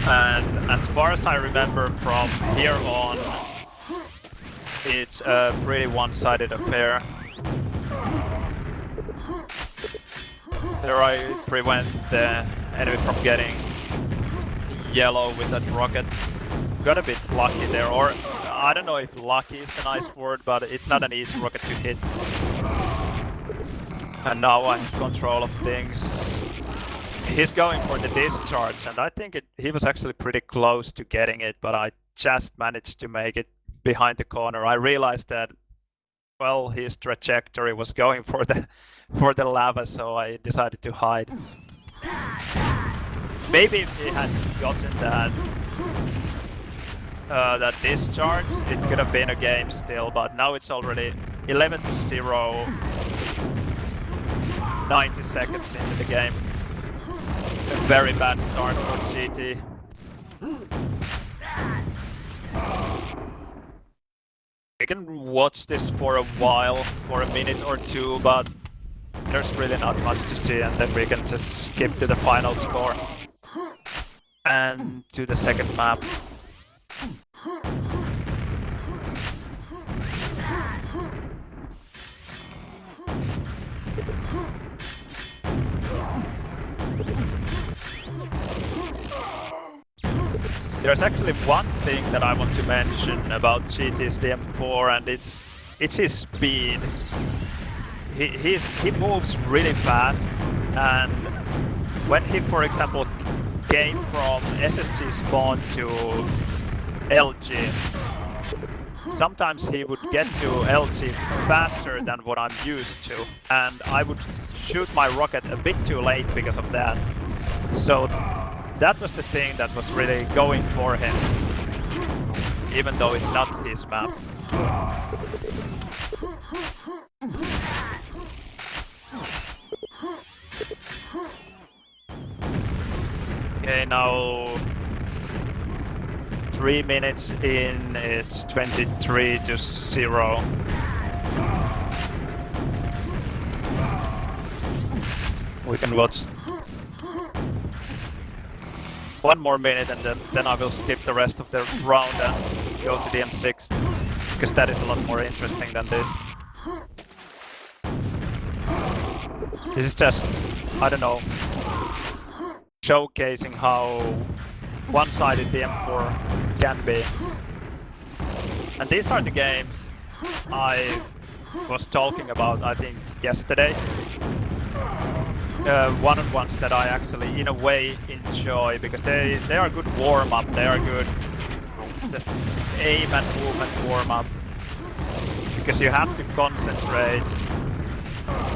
And as far as I remember from here on, it's a pretty one-sided affair. There I prevent the enemy from getting yellow with that rocket. Got a bit lucky there, or I don't know if lucky is a nice word, but it's not an easy rocket to hit. And now I have control of things. He's going for the discharge, and I think he was actually pretty close to getting it, but I just managed to make it behind the corner. I realized that, well, his trajectory was going for the lava, so I decided to hide. Maybe if he had gotten that discharge, it could have been a game still, but now it's already 11-0, 90 seconds into the game. A very bad start for GT. We can watch this for a while, for a minute or two, but there's really not much to see, and then we can just skip to the final score and to the second map. There's actually one thing that I want to mention about GT's DM4, and it's his speed. He moves really fast, and when he, for example, came from SSG spawn to LG, sometimes he would get to LG faster than what I'm used to, and I would shoot my rocket a bit too late because of that. So that was the thing that was really going for him, even though it's not his map. Okay, now 3 minutes in, it's 23-0. We can watch 1 more minute and then I will skip the rest of the round and go to the M6, because that is a lot more interesting than this. This is just, I don't know, showcasing how one-sided the M4 can be. And these are the games I was talking about, I think, yesterday. One-on-ones that I actually, in a way, enjoy, because they are good warm-up, they are good just aim and movement warm-up. Because you have to concentrate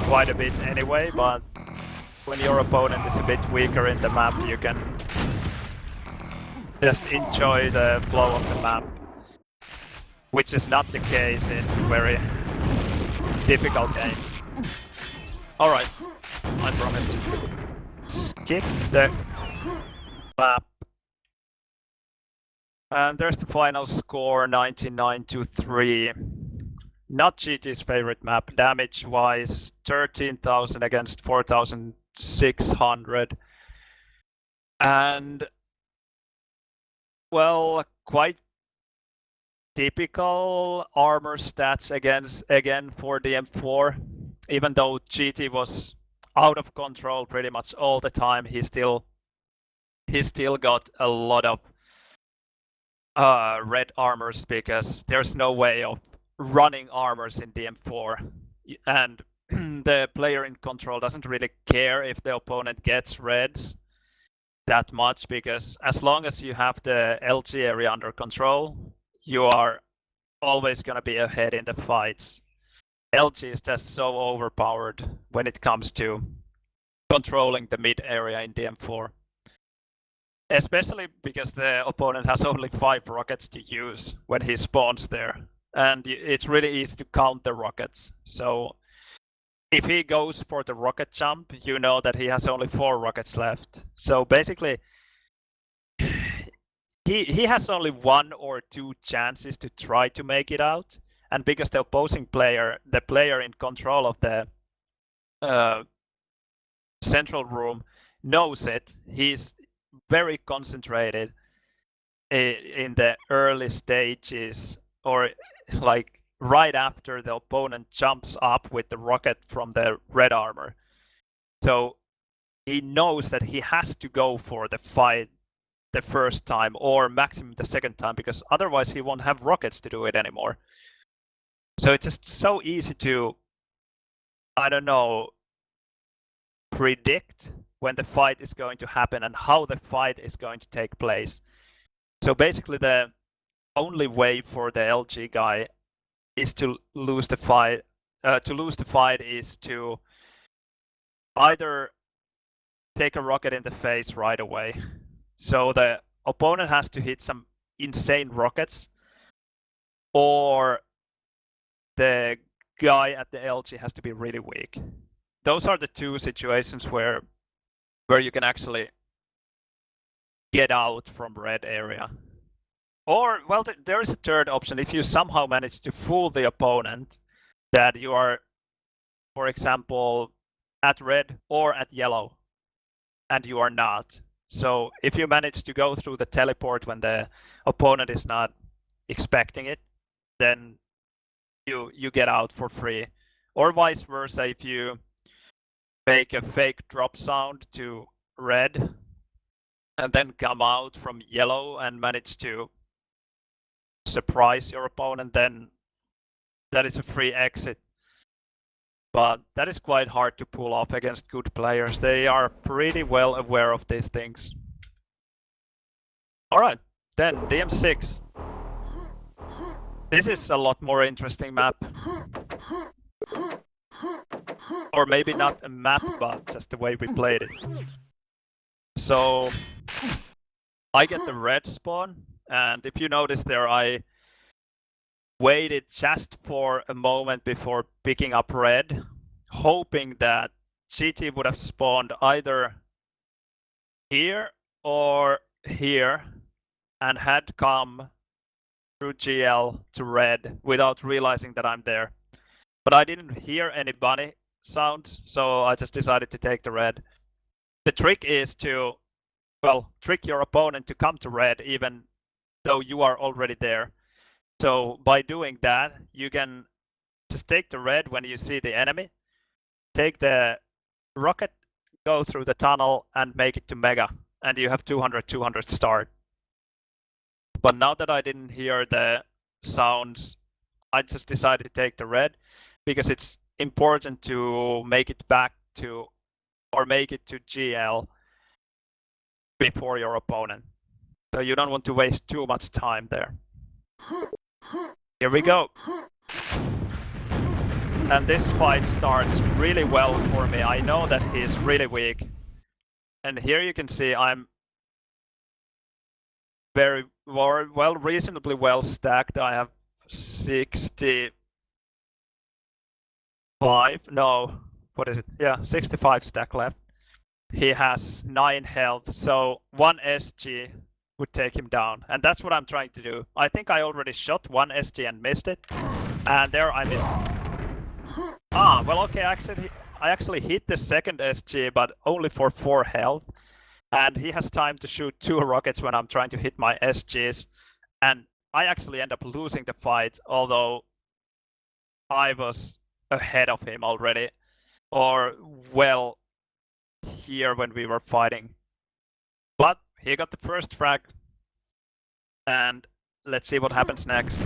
quite a bit anyway, but when your opponent is a bit weaker in the map, you can just enjoy the flow of the map, which is not the case in very difficult games. Alright, I promise to skip the map. And there's the final score, 99-3. Not GT's favorite map, damage-wise, 13,000 against 4,600. And, well, quite typical armor stats again for the M4. Even though GT was out of control pretty much all the time, he still got a lot of red armors, because there's no way of running armors in the M4, and the player in control doesn't really care if the opponent gets reds that much, because as long as you have the LG area under control, you are always gonna be ahead in the fights. LG is just so overpowered when it comes to controlling the mid area in the M4. Especially because the opponent has only 5 rockets to use when he spawns there. And it's really easy to count the rockets. So if he goes for the rocket jump, you know that he has only 4 rockets left. So basically, he has only 1 or 2 chances to try to make it out. And because the opposing player, the player in control of the central room, knows it, he's very concentrated in the early stages, or like right after the opponent jumps up with the rocket from the red armor. So he knows that he has to go for the fight the first time, or maximum the second time, because otherwise he won't have rockets to do it anymore. So it's just so easy to, I don't know, predict when the fight is going to happen and how the fight is going to take place. So basically the only way for the LG guy is to lose the fight. To lose the fight is to either take a rocket in the face right away. So the opponent has to hit some insane rockets, or the guy at the LG has to be really weak. Those are the 2 situations where you can actually get out from red area. Or, well, there is a third option. If you somehow manage to fool the opponent that you are, for example, at red or at yellow, and you are not. So if you manage to go through the teleport when the opponent is not expecting it, then you get out for free. Or vice versa, if you make a fake drop sound to red and then come out from yellow and manage to surprise your opponent, then that is a free exit. But that is quite hard to pull off against good players. They are pretty well aware of these things. Alright, then DM6. This is a lot more interesting map. Or maybe not a map, but just the way we played it. So I get the red spawn, and if you notice there, I waited just for a moment before picking up red, hoping that GT would have spawned either here or here and had come through GL to red without realizing that I'm there. But I didn't hear any bunny sounds, so I just decided to take the red. The trick is to, well, trick your opponent to come to red even though you are already there. So by doing that, you can just take the red when you see the enemy, take the rocket, go through the tunnel and make it to Mega, and you have 200 start. But now that I didn't hear the sounds, I just decided to take the red because it's important to make it back to, or make it to GL before your opponent. So you don't want to waste too much time there. Here we go. And this fight starts really well for me. I know that he's really weak. And here you can see I'm very well, reasonably well stacked. I have 65, no, what is it? Yeah, 65 stack left. He has 9 health, so 1 SG would take him down. And that's what I'm trying to do. I think I already shot 1 SG and missed it. And there I missed. Ah, well, okay, I actually hit the second SG, but only for 4 health. And he has time to shoot 2 rockets when I'm trying to hit my SGs. And I actually end up losing the fight, although I was ahead of him already. Or, well, here when we were fighting. But he got the first frag. And let's see what happens next.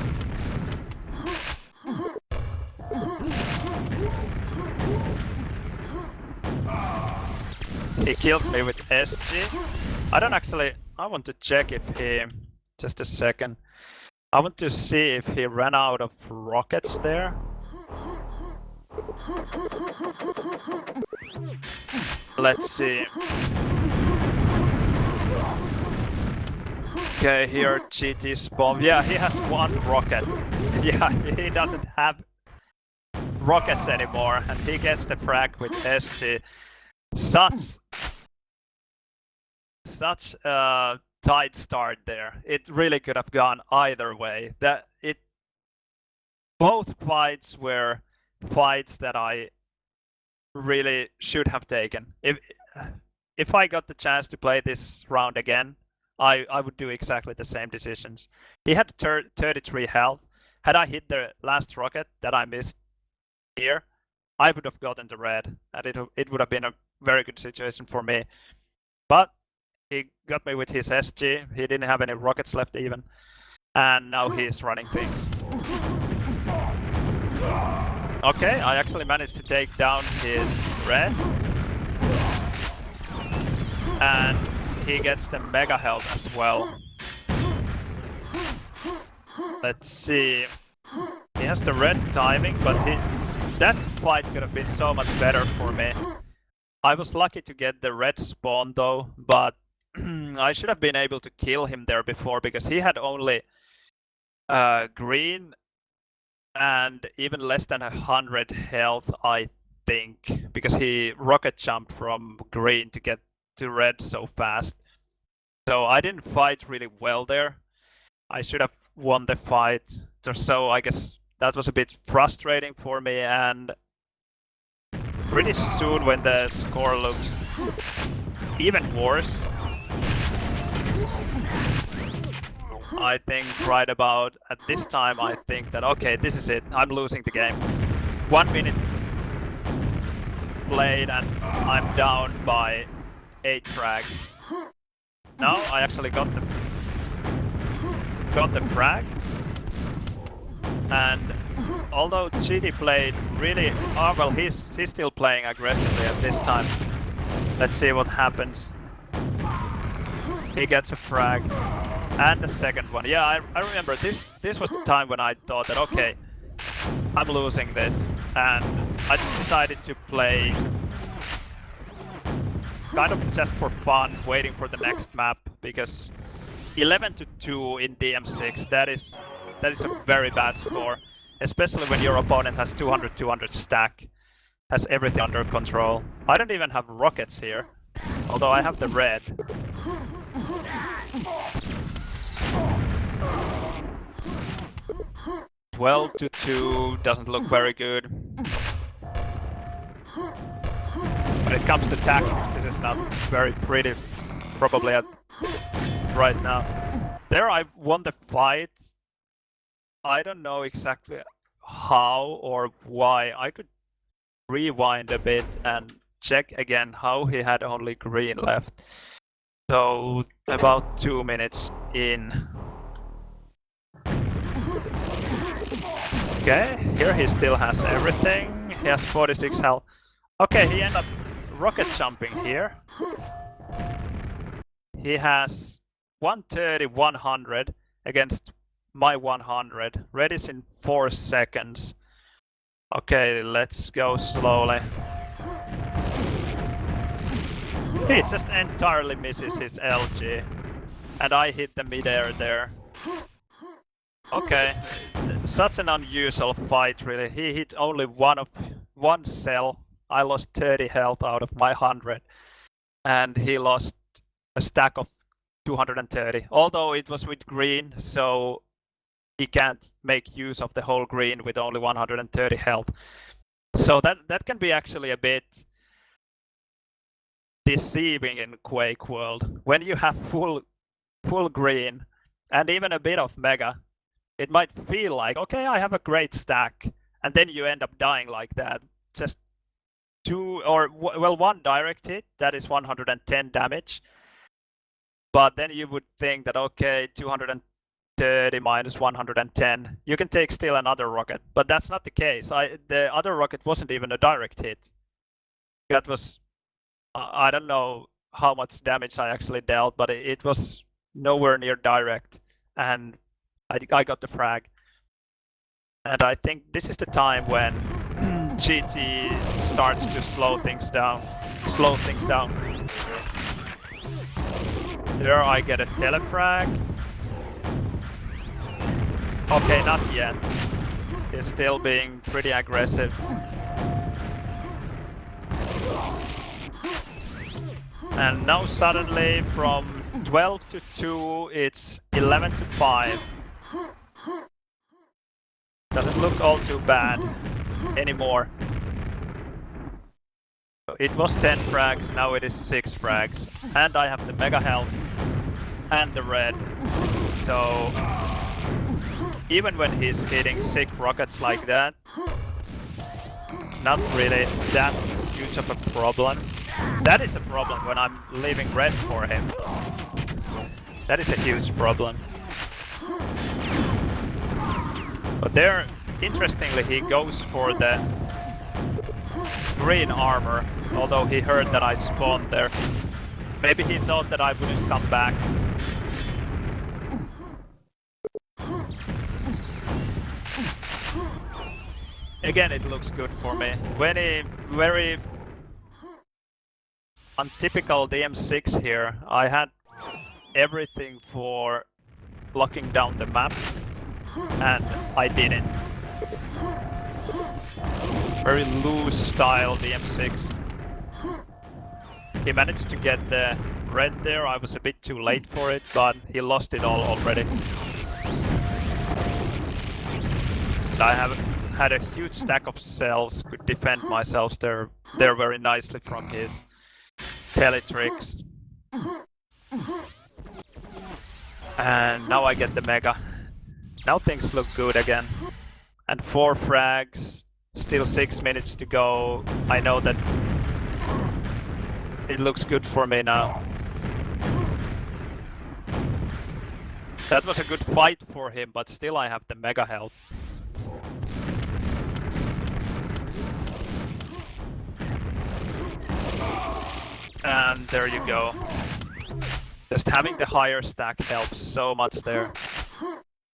He kills me with SG. I want to check if he, just a second. I want to see if he ran out of rockets there. Let's see. Okay, here GT spawn. Yeah, he has 1 rocket. Yeah, he doesn't have rockets anymore, and he gets the frag with SG. Such a tight start there. It really could have gone either way. Both fights were fights that I really should have taken. If I got the chance to play this round again, I would do exactly the same decisions. He had 33 health. Had I hit the last rocket that I missed here, I would have gotten the red, and it would have been a very good situation for me. But he got me with his SG. He didn't have any rockets left even, and now he's running things. Okay, I actually managed to take down his red, and he gets the mega health as well. Let's see. He has the red timing, but that fight could have been so much better for me. I was lucky to get the red spawn though, but I should have been able to kill him there before because he had only green and even less than 100 health, I think, because he rocket jumped from green to get to red so fast. So I didn't fight really well there. I should have won the fight. So I guess that was a bit frustrating for me, and pretty soon when the score looks even worse, I think right about at this time I think that okay, this is it, I'm losing the game. 1 minute played and I'm down by 8 frags. No, I actually got the frag. And although GT played really, oh well, he's still playing aggressively at this time. Let's see what happens. He gets a frag. And the second one. Yeah, I remember this was the time when I thought that, okay, I'm losing this. And I just decided to play kind of just for fun, waiting for the next map, because 11-2 in DM6, that is a very bad score, especially when your opponent has 200-200 stack, has everything under control. I don't even have rockets here, although I have the red. 12-2 doesn't look very good. When it comes to tactics, this is not very pretty, probably right now. There I won the fight. I don't know exactly how or why. I could rewind a bit and check again how he had only green left. So about 2 minutes in. Okay, here he still has everything. He has 46 health. Okay, he ended up rocket jumping here. He has 130, 100 against my 100. Red is in 4 seconds. Okay, let's go slowly. He just entirely misses his LG. And I hit the midair there. Okay, such an unusual fight really. He hit only one cell. I lost 30 health out of my 100. And he lost a stack of 230. Although it was with green, so he can't make use of the whole green with only 130 health. So that can be actually a bit deceiving in Quakeworld. When you have full green and even a bit of mega, it might feel like, okay, I have a great stack, and then you end up dying like that. Just one direct hit, that is 110 damage. But then you would think that, okay, 230 minus 110, you can take still another rocket. But that's not the case. The other rocket wasn't even a direct hit. That was, I don't know how much damage I actually dealt, but it was nowhere near direct. And I got the frag. And I think this is the time when GT starts to slow things down. There I get a telefrag. Okay, not yet. He's still being pretty aggressive. And now suddenly from 12-2, it's 11-5. Doesn't look all too bad anymore. It was 10 frags, now it is 6 frags. And I have the mega health and the red. So even when he's hitting sick rockets like that, it's not really that huge of a problem. That is a problem when I'm leaving red for him. That is a huge problem. But there, interestingly, he goes for the green armor, although he heard that I spawned there. Maybe he thought that I wouldn't come back. Again, it looks good for me. Very untypical DM6 here. I had everything for locking down the map, and I didn't. Very loose style DM6. He managed to get the red there. I was a bit too late for it, but he lost it all already. I have had a huge stack of cells, could defend myself there very nicely from his teletricks. And now I get the mega. Now things look good again. And 4 frags, still 6 minutes to go. I know that it looks good for me now. That was a good fight for him, but still I have the mega health. And there you go. Just having the higher stack helps so much there.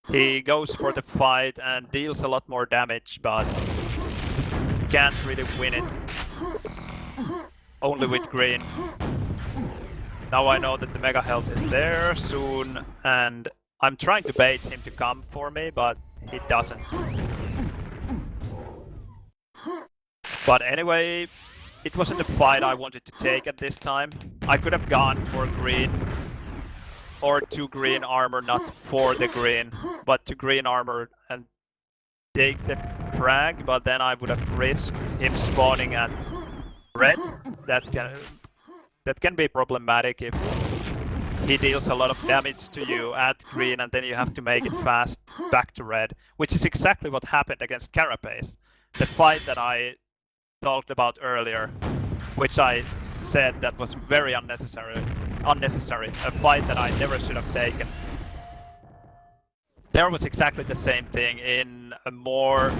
He goes for the fight and deals a lot more damage, but can't really win it. Only with green. Now I know that the mega health is there soon, and I'm trying to bait him to come for me, but he doesn't. But anyway, it wasn't the fight I wanted to take at this time. I could have gone for green or to green armor, not for the green, but to green armor and take the frag, but then I would have risked him spawning at red. That can be problematic if he deals a lot of damage to you at green and then you have to make it fast back to red, which is exactly what happened against Carapace. The fight that I talked about earlier, which I said that was very unnecessary, a fight that I never should have taken. There was exactly the same thing in a more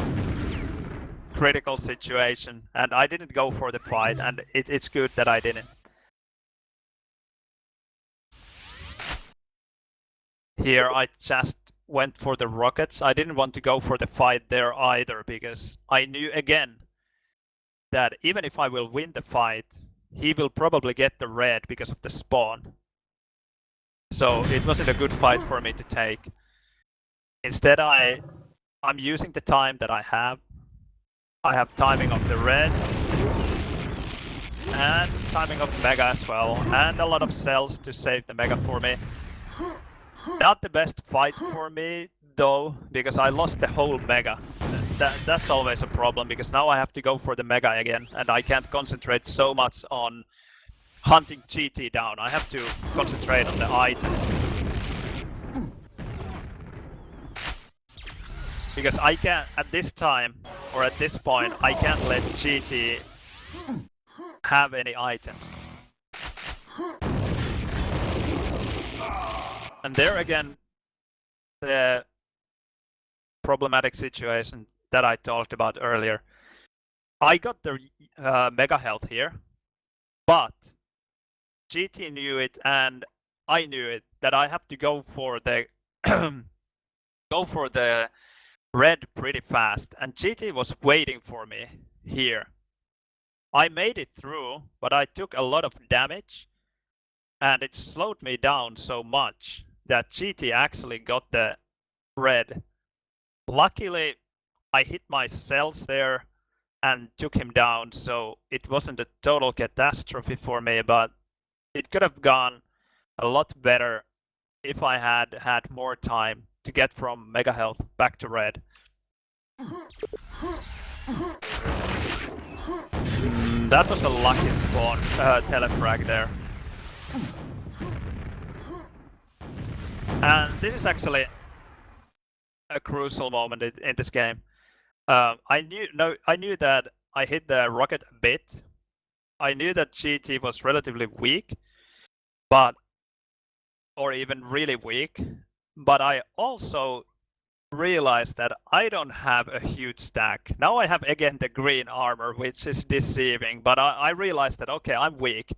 critical situation, and I didn't go for the fight, and it's good that I didn't. Here I just went for the rockets. I didn't want to go for the fight there either, because I knew again that even if I will win the fight, he will probably get the red because of the spawn. So it wasn't a good fight for me to take. Instead I'm using the time that I have. I have timing of the red and timing of mega as well, and a lot of cells to save the mega for me. Not the best fight for me though, because I lost the whole mega. That's always a problem, because now I have to go for the mega again, and I can't concentrate so much on hunting GT down. I have to concentrate on the item. Because I can't, at this time, or at this point, I can't let GT have any items. And there again, the problematic situation that I talked about earlier. I got the mega health here, but GT knew it and I knew it, that I have to go for the red pretty fast, and GT was waiting for me here. I made it through, but I took a lot of damage, and it slowed me down so much that GT actually got the red. Luckily, I hit my cells there and took him down, so it wasn't a total catastrophe for me, but it could have gone a lot better if I had had more time to get from mega health back to red. That was a lucky spawn, telefrag there. And this is actually a crucial moment in this game. I knew that I hit the rocket a bit. I knew that GT was relatively weak, or even really weak, but I also realized that I don't have a huge stack. Now I have again the green armor, which is deceiving, but I realized that, okay, I'm weak.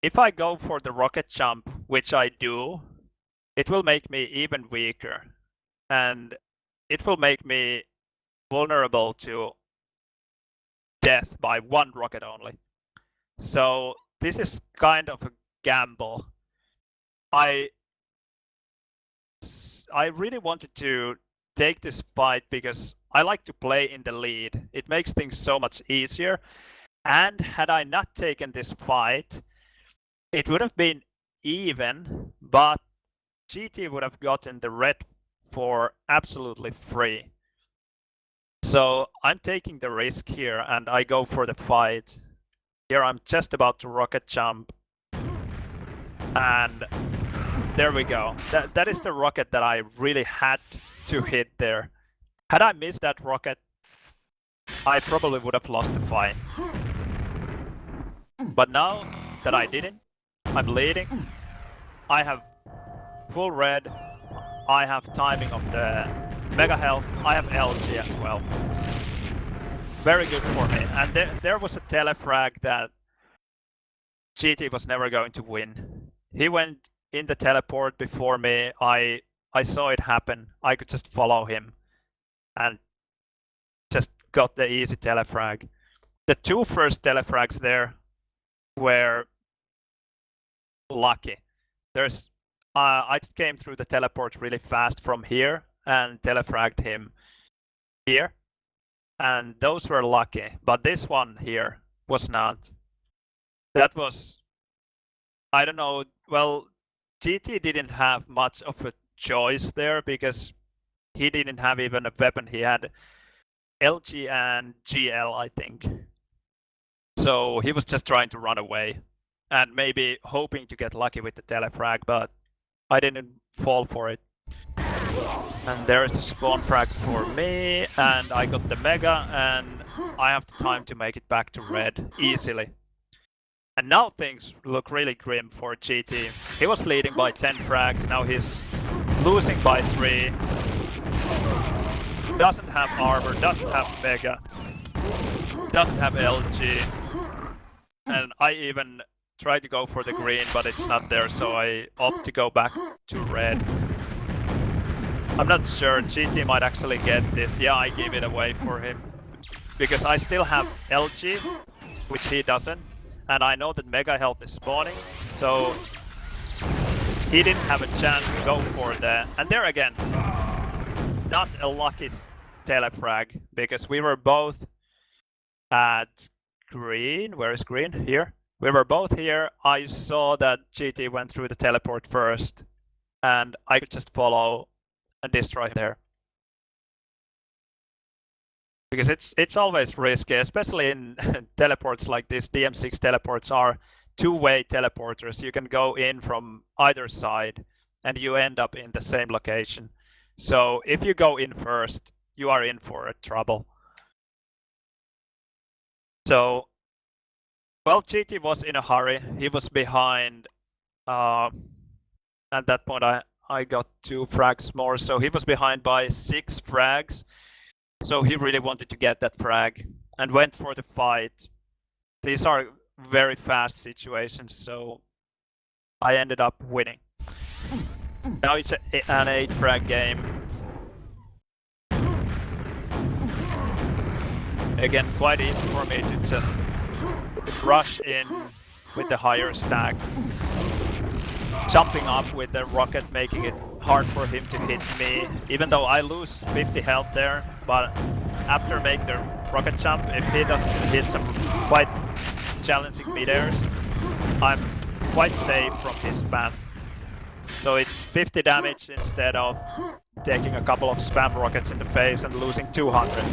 If I go for the rocket jump, which I do, it will make me even weaker, and it will make me vulnerable to death by one rocket only. So this is kind of a gamble. I really wanted to take this fight because I like to play in the lead. It makes things so much easier. And had I not taken this fight, it would have been even, but GT would have gotten the red for absolutely free. So I'm taking the risk here and I go for the fight. Here I'm just about to rocket jump. And there we go. That is the rocket that I really had to hit there. Had I missed that rocket, I probably would have lost the fight. But now that I didn't, I'm leading. I have full red. I have timing of the mega health. I have LG as well. Very good for me. And there was a telefrag that GT was never going to win. He went in the teleport before me. I saw it happen. I could just follow him and just got the easy telefrag. The two first telefrags there were lucky. I just came through the teleport really fast from here and telefragged him here. And those were lucky. But this one here was not. That was, I don't know, well, GT didn't have much of a choice there because he didn't have even a weapon. He had LG and GL, I think. So he was just trying to run away and maybe hoping to get lucky with the telefrag, but I didn't fall for it. And there is a spawn frag for me, and I got the mega, and I have the time to make it back to red easily. And now things look really grim for GT. He was leading by 10 frags, now he's losing by 3. Doesn't have armor, doesn't have mega, doesn't have LG. And I even tried to go for the green, but it's not there, so I opt to go back to red. I'm not sure, GT might actually get this. Yeah, I gave it away for him. Because I still have LG, which he doesn't. And I know that Mega Health is spawning, so he didn't have a chance to go for the... And there again, not a lucky telefrag, because we were both at green. Where is green? Here. We were both here. I saw that GT went through the teleport first, and I could just follow and destroy him there. Because it's always risky, especially in teleports like this. DM6 teleports are two-way teleporters. You can go in from either side and you end up in the same location. So if you go in first, you are in for a trouble. So, well, GT was in a hurry. He was behind. At that point, I got 2 frags more. So he was behind by 6 frags. So he really wanted to get that frag and went for the fight. These are very fast situations, so I ended up winning. Now it's an 8 frag game. Again, quite easy for me to just rush in with the higher stack. Jumping up with the rocket, making it hard for him to hit me, even though I lose 50 health there, but after making the rocket jump, if he doesn't hit some quite challenging mid-airs, I'm quite safe from his spam. So it's 50 damage instead of taking a couple of spam rockets in the face and losing 200.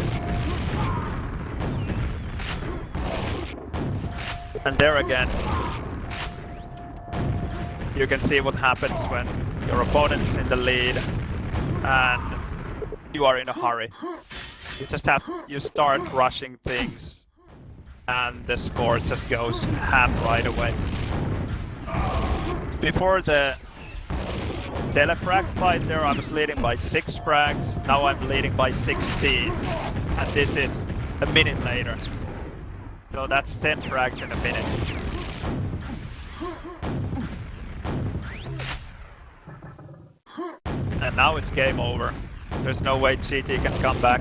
And there again, you can see what happens when your opponent is in the lead and you are in a hurry. You start rushing things and the score just goes ham right away. Before the telefrag fight there, I was leading by 6 frags, now I'm leading by 16. And this is a minute later. So that's 10 frags in a minute. And now it's game over. There's no way GT can come back.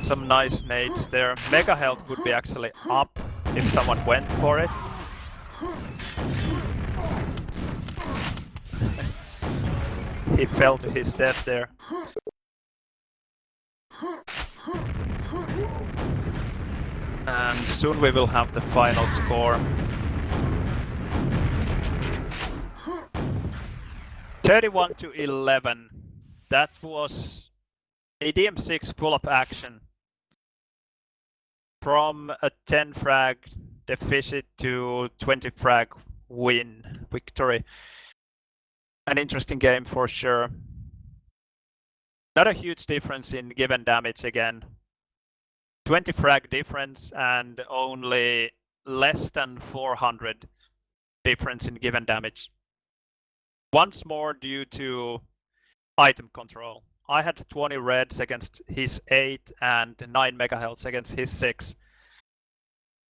Some nice nades there. Mega health would be actually up if someone went for it. He fell to his death there. And soon we will have the final score. 31-11. That was a DM6 full of action. From a 10 frag deficit to 20 frag victory. An interesting game for sure. Not a huge difference in given damage again. 20 frag difference and only less than 400 difference in given damage. Once more due to item control. I had 20 reds against his 8 and 9 mega health against his 6.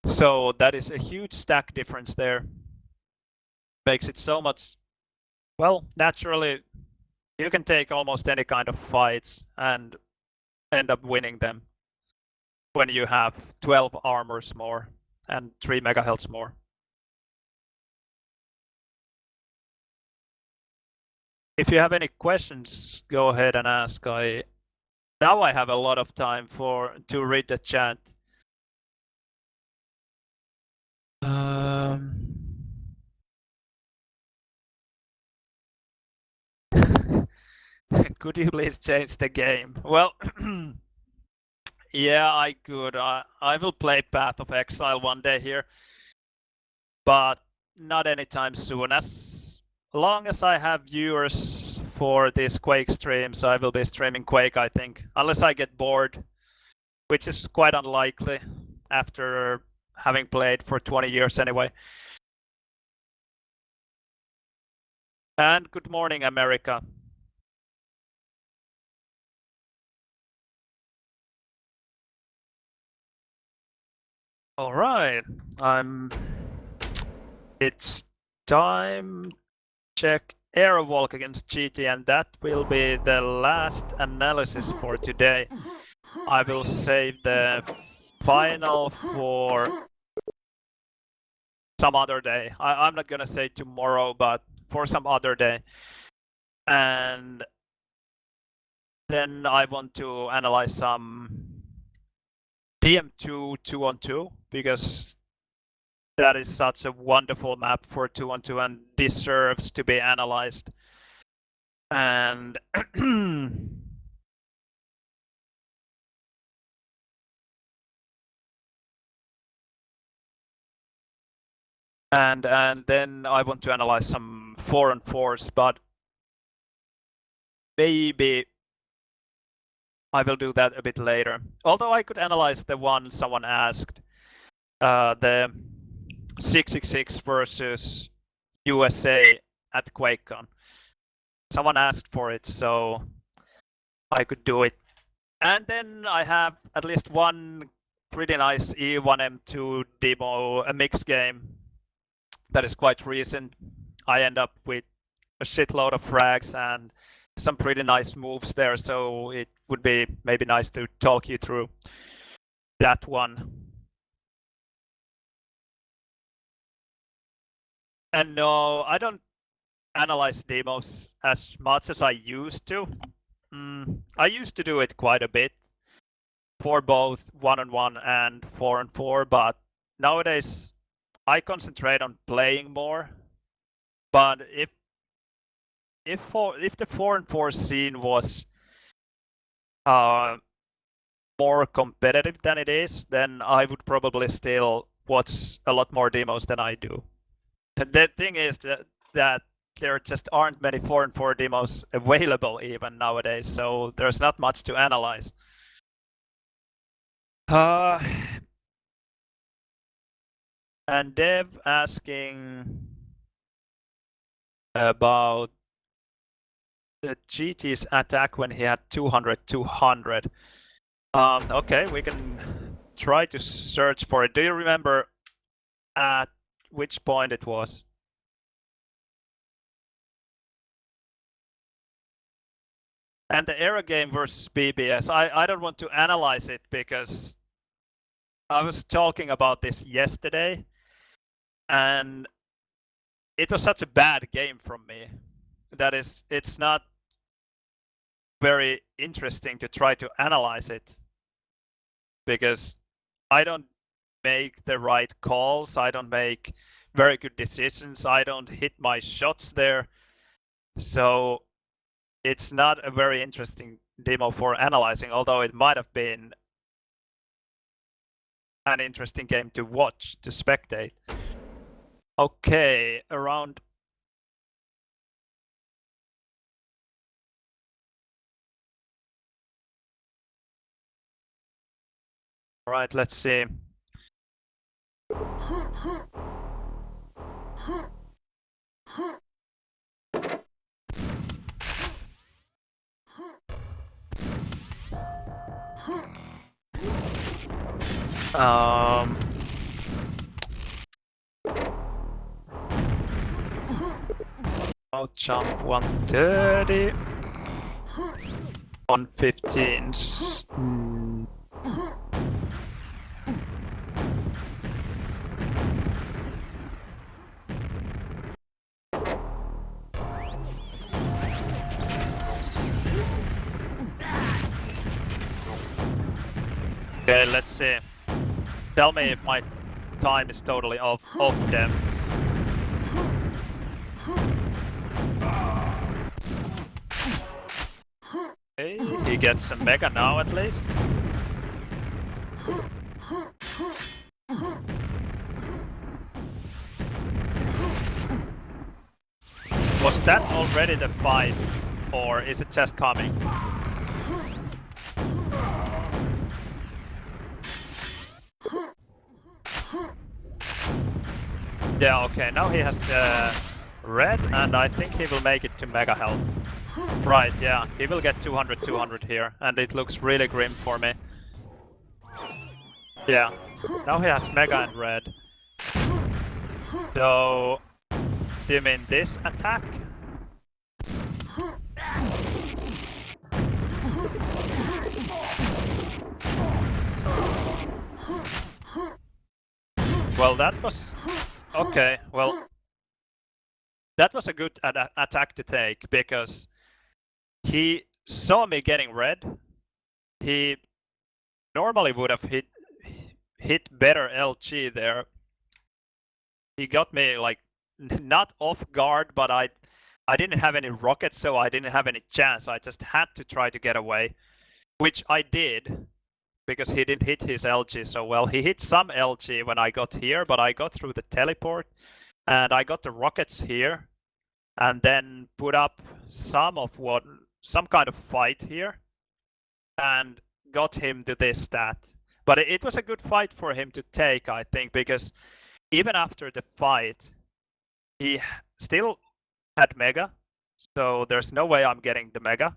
So that is a huge stack difference there. Makes it so much, well, naturally, you can take almost any kind of fights and end up winning them when you have 12 armors more and 3 mega health more. If you have any questions, go ahead and ask. Now I have a lot of time to read the chat. Could you please change the game? Well, yeah, I could. I will play Path of Exile one day here, but not anytime soon. As long as I have viewers for these Quake streams, I will be streaming Quake, I think. Unless I get bored, which is quite unlikely after having played for 20 years anyway. And good morning, America. All right, it's time to check Airwalk against GT, and that will be the last analysis for today. I will save the final for some other day. I'm not gonna say tomorrow, but for some other day. And then I want to analyze some DM2 2-on-2 because that is such a wonderful map for 2-on-2 and deserves to be analyzed. And and then I want to analyze some 4-on-4s, but maybe I will do that a bit later. Although I could analyze the one someone asked, the 666 versus USA at QuakeCon. Someone asked for it, so I could do it. And then I have at least one pretty nice E1M2 demo, a mixed game that is quite recent. I end up with a shitload of frags and some pretty nice moves there, so it would be maybe nice to talk you through that one. And no, I don't analyze demos as much as I used to. I used to do it quite a bit for both 1-on-1 and 4-on-4, but nowadays I concentrate on playing more. But if the 4-on-4 scene was more competitive than it is, then I would probably still watch a lot more demos than I do. The thing is that there just aren't many 4-on-4 demos available even nowadays, so there's not much to analyze. And Dev asking about the GT's attack when he had 200. Okay, we can try to search for it. Do you remember at which point it was? And the Era game versus BBS, I don't want to analyze it because I was talking about this yesterday and it was such a bad game from me that it's not very interesting to try to analyze it because I don't make the right calls, I don't make very good decisions, I don't hit my shots there. So it's not a very interesting demo for analyzing, although it might have been an interesting game to watch, to spectate. Okay, around all right, let's see. I'll jump 130 on 15s. Okay, let's see. Tell me if my time is totally off them. Okay, he gets a mega now at least. Was that already the fight, or is it just coming? Yeah, okay, now he has the red, and I think he will make it to mega health. Right, yeah, he will get 200 here, and it looks really grim for me. Yeah, now he has mega and red. So, do you mean this attack? Well, that was... Okay, well... That was a good attack to take, because he saw me getting red. He normally would have hit better LG there. He got me, like, not off guard, but I didn't have any rockets, so I didn't have any chance. I just had to try to get away, which I did, because he didn't hit his LG so well. He hit some LG when I got here, but I got through the teleport, and I got the rockets here, and then put up some kind of fight here, and got him to this stat. But it was a good fight for him to take, I think, because even after the fight, he still had mega, so there's no way I'm getting the mega.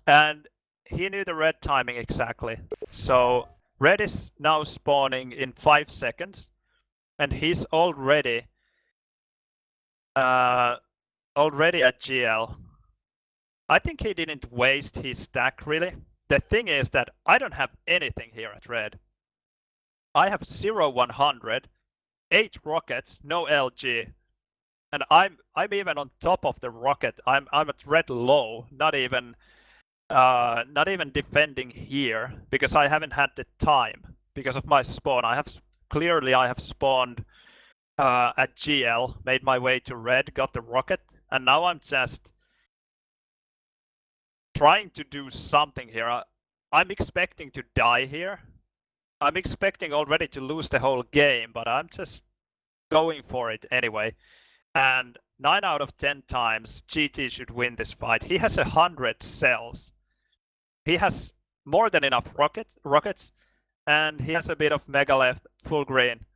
And he knew the red timing exactly. So red is now spawning in 5 seconds, and he's already at GL. I think he didn't waste his stack really. The thing is that I don't have anything here at red. I have 0 100, 8 rockets, no LG. And I'm even on top of the rocket. I'm at red low, not even defending here, because I haven't had the time because of my spawn. I have spawned at GL, made my way to red, got the rocket, and now I'm just trying to do something here. I'm expecting to die here. I'm expecting already to lose the whole game, but I'm just going for it anyway. And 9 out of 10 times, GT should win this fight. He has 100 cells. He has more than enough rockets, and he has a bit of mega left, full green.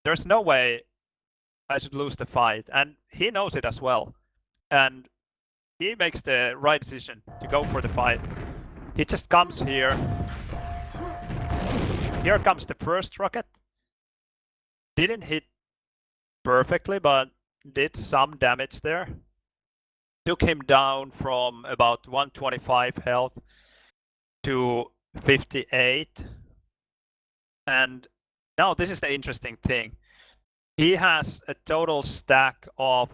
There's no way I should lose the fight, and he knows it as well. And he makes the right decision to go for the fight. He just comes here. Here comes the first rocket. Didn't hit perfectly, but did some damage there. Took him down from about 125 health to 58. And now this is the interesting thing. He has a total stack of,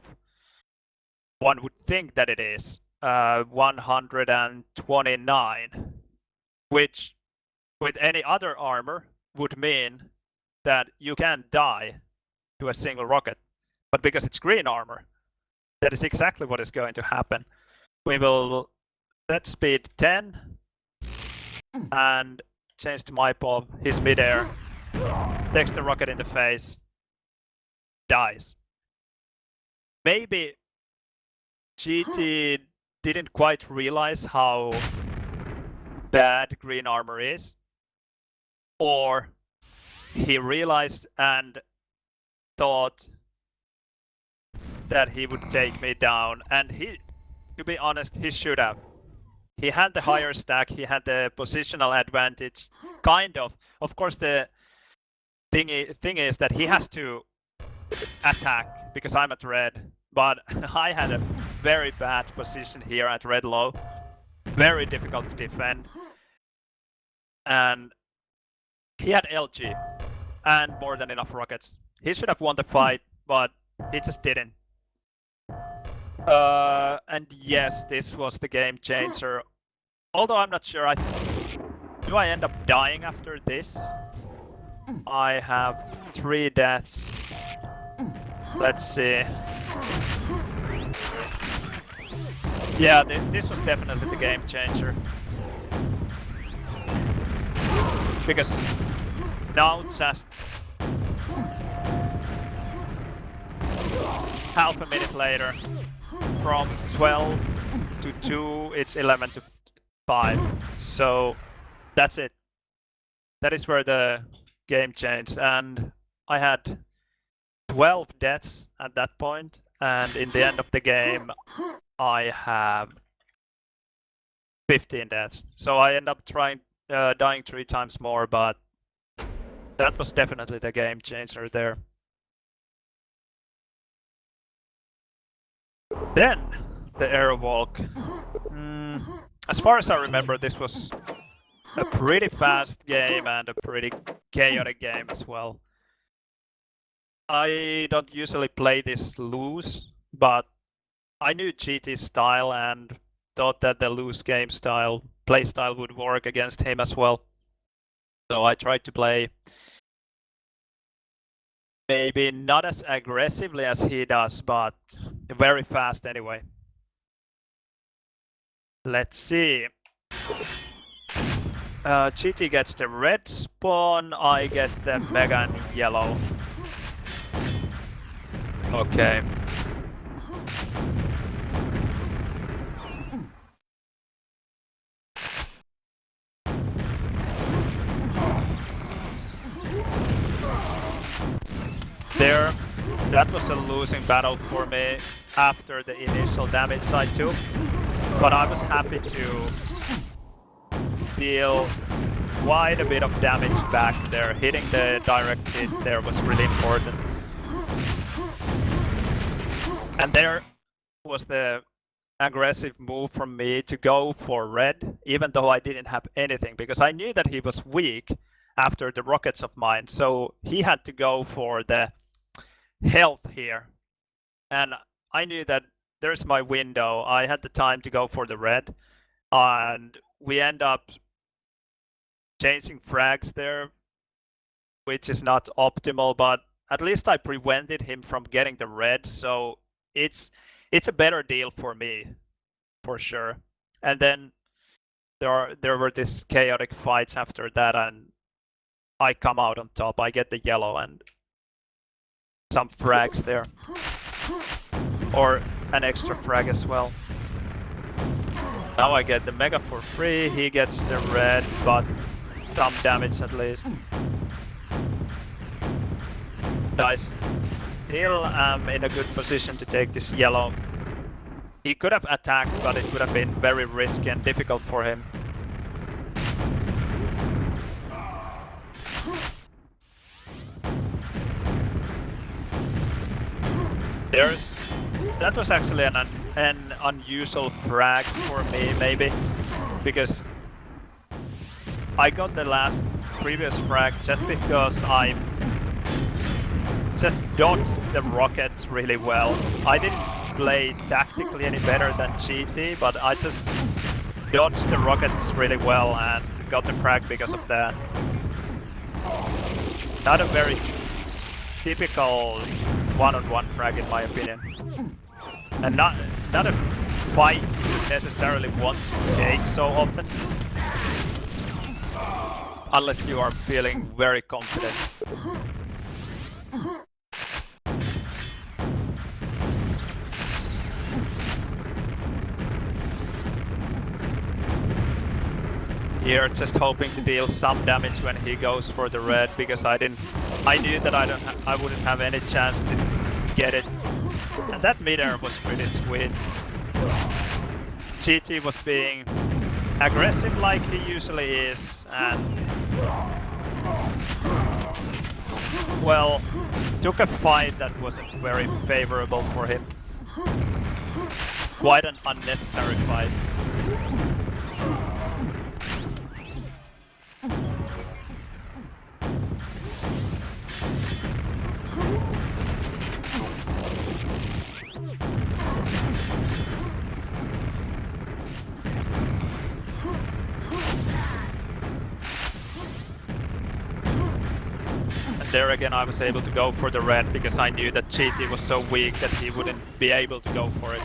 one would think that it is, 129, which with any other armor would mean that you can't die to a single rocket. But because it's green armor, that is exactly what is going to happen. We will set speed 10 and change to my pop. He's midair, takes the rocket in the face, dies. Maybe GT didn't quite realize how bad green armor is, or he realized and thought that he would take me down, and to be honest, he should have. He had the higher stack, he had the positional advantage, kind of. Of course, the thing is that he has to attack because I'm at red, but I had a very bad position here at red low. Very difficult to defend. And he had LG and more than enough rockets. He should have won the fight, but he just didn't. And yes, this was the game changer. Although I'm not sure, do I end up dying after this? I have 3 deaths. Let's see. Yeah, this was definitely the game changer. Because now it's just half a minute later. From 12 to 2, it's 11 to 5. So that's it. That is where the game changed. And I had 12 deaths at that point, and in the end of the game I have 15 deaths. So I end up dying 3 times more, but that was definitely the game changer there. Then the airwalk. As far as I remember, this was a pretty fast game and a pretty chaotic game as well. I don't usually play this loose, but I knew GT's style and thought that the loose game style, play style would work against him as well. So I tried to play maybe not as aggressively as he does, but very fast anyway. Let's see. GT gets the red spawn, I get the mega and yellow. Okay. There, that was a losing battle for me after the initial damage I took, but I was happy to deal quite a bit of damage back there. Hitting the direct hit there was really important. And there was the aggressive move from me to go for red, even though I didn't have anything, because I knew that he was weak after the rockets of mine, so he had to go for the health here. And I knew that there's my window. I had the time to go for the red, and we end up changing frags there, which is not optimal, but at least I prevented him from getting the red, so it's a better deal for me, for sure. And then there were these chaotic fights after that, and I come out on top. I get the yellow and some frags there, or an extra frag as well. Now I get the mega for free. He gets the red, but some damage at least. Nice. Still am in a good position to take this yellow. He could have attacked, but it would have been very risky and difficult for him. That was actually an unusual frag for me, maybe, because I got the previous frag just because I just dodged the rockets really well. I didn't play tactically any better than GT, but I just dodged the rockets really well and got the frag because of that. Not a very typical one-on-one frag in my opinion. And not a fight you necessarily want to take so often. Unless you are feeling very confident. Here, just hoping to deal some damage when he goes for the red, because I knew that I wouldn't have any chance to get it And that mid-air was pretty sweet. GT was being aggressive like he usually is, and well, took a fight that wasn't very favorable for him. Quite an unnecessary fight. There again, I was able to go for the red because I knew that GT was so weak that he wouldn't be able to go for it.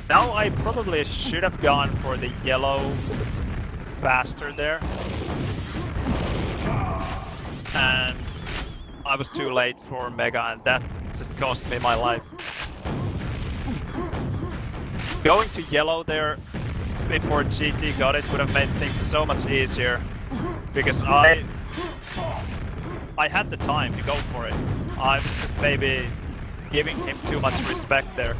Now I probably should have gone for the yellow faster there. And I was too late for Mega, and that just cost me my life. Going to yellow there before GT got it would have made things so much easier, because I had the time to go for it. I was just maybe giving him too much respect there.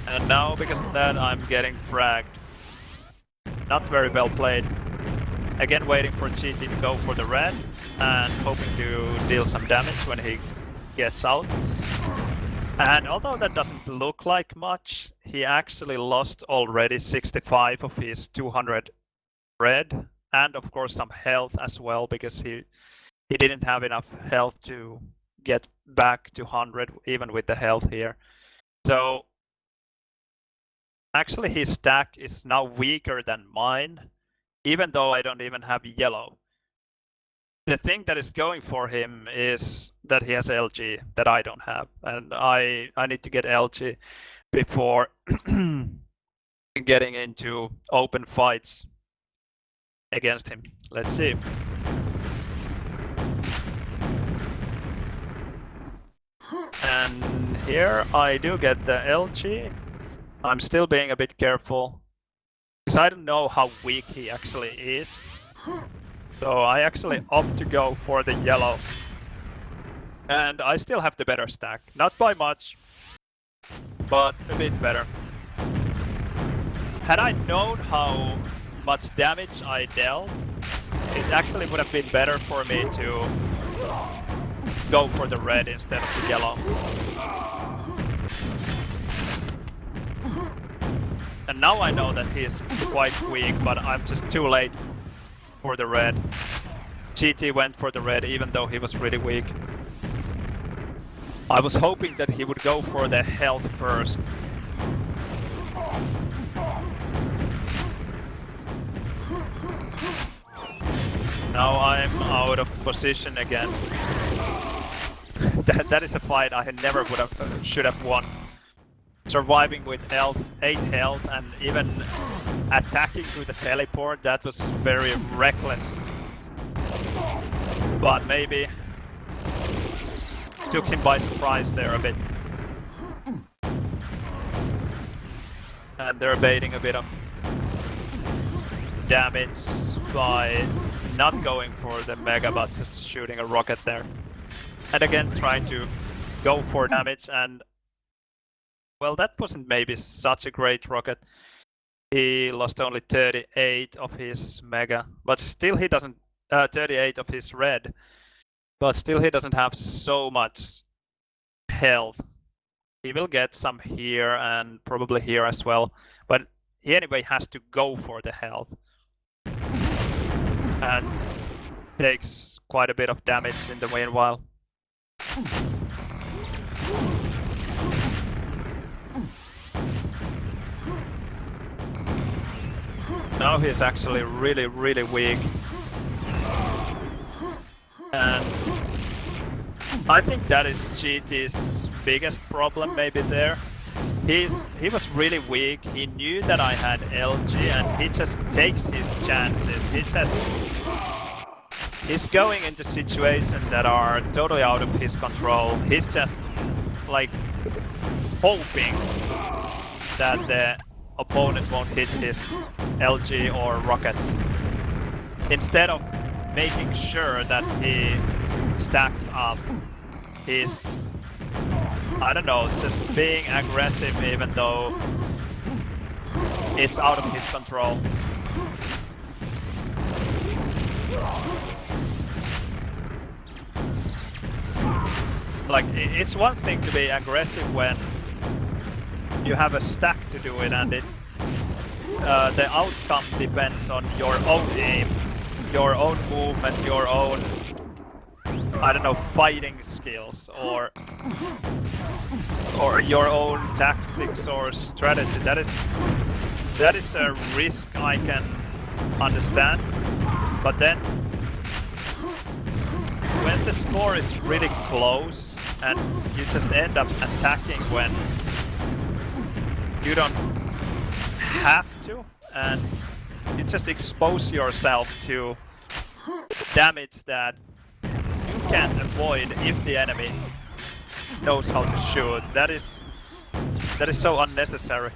And now, because of that, I'm getting fragged. Not very well played. Again, waiting for GT to go for the red, and hoping to deal some damage when he gets out. And although that doesn't look like much, he actually lost already 65 of his 200 red. And of course some health as well, because he didn't have enough health to get back to 100 even with the health here. So actually his stack is now weaker than mine, even though I don't even have yellow. The thing that is going for him is that he has LG that I don't have, and I need to get LG before getting into open fights against him. Let's see. And here I do get the LG. I'm still being a bit careful, because I don't know how weak he actually is. So I actually opt to go for the yellow. And I still have the better stack. Not by much, but a bit better. Had I known how much damage I dealt, it actually would have been better for me to go for the red instead of the yellow. And now I know that he is quite weak, but I'm just too late for the red. GT went for the red even though he was really weak. I was hoping that he would go for the health first. Now I'm out of position again. That is a fight I never would have should have won. Surviving with 8 health and even attacking through the teleport, that was very reckless. But maybe took him by surprise there a bit. And they're baiting a bit of damage by not going for the Mega, but just shooting a rocket there. And again, trying to go for damage, and well, that wasn't maybe such a great rocket. He lost only 38 of his Mega, but still he doesn't 38 of his red, but still he doesn't have so much health. He will get some here and probably here as well, but he anyway has to go for the health. And takes quite a bit of damage in the meanwhile. Now he's actually really, really weak. And I think that is GT's biggest problem maybe there. He was really weak. He knew that I had LG and he just takes his chances. He's going into situations that are totally out of his control. He's just like hoping that the opponent won't hit his LG or rockets, instead of making sure that he stacks up He's, I don't know, just being aggressive even though it's out of his control. Like, it's one thing to be aggressive when you have a stack to do it and it's the outcome depends on your own aim, your own movement, your own, I don't know, fighting skills or your own tactics or strategy. That is a risk I can understand. But then when the score is really close and you just end up attacking when you don't have to, and you just expose yourself to damage that you can't avoid if the enemy knows how to shoot. That is so unnecessary.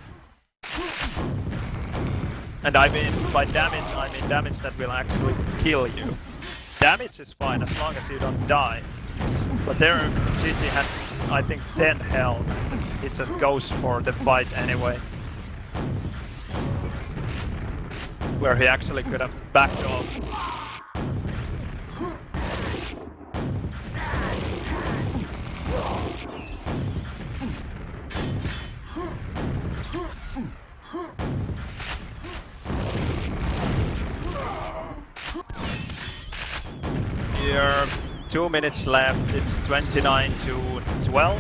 And I mean by damage, I mean damage that will actually kill you. Damage is fine as long as you don't die. But there, GG had, I think, 10 health. It just goes for the fight anyway. Where he actually could have backed off. Here, 2 minutes left. It's 29-12.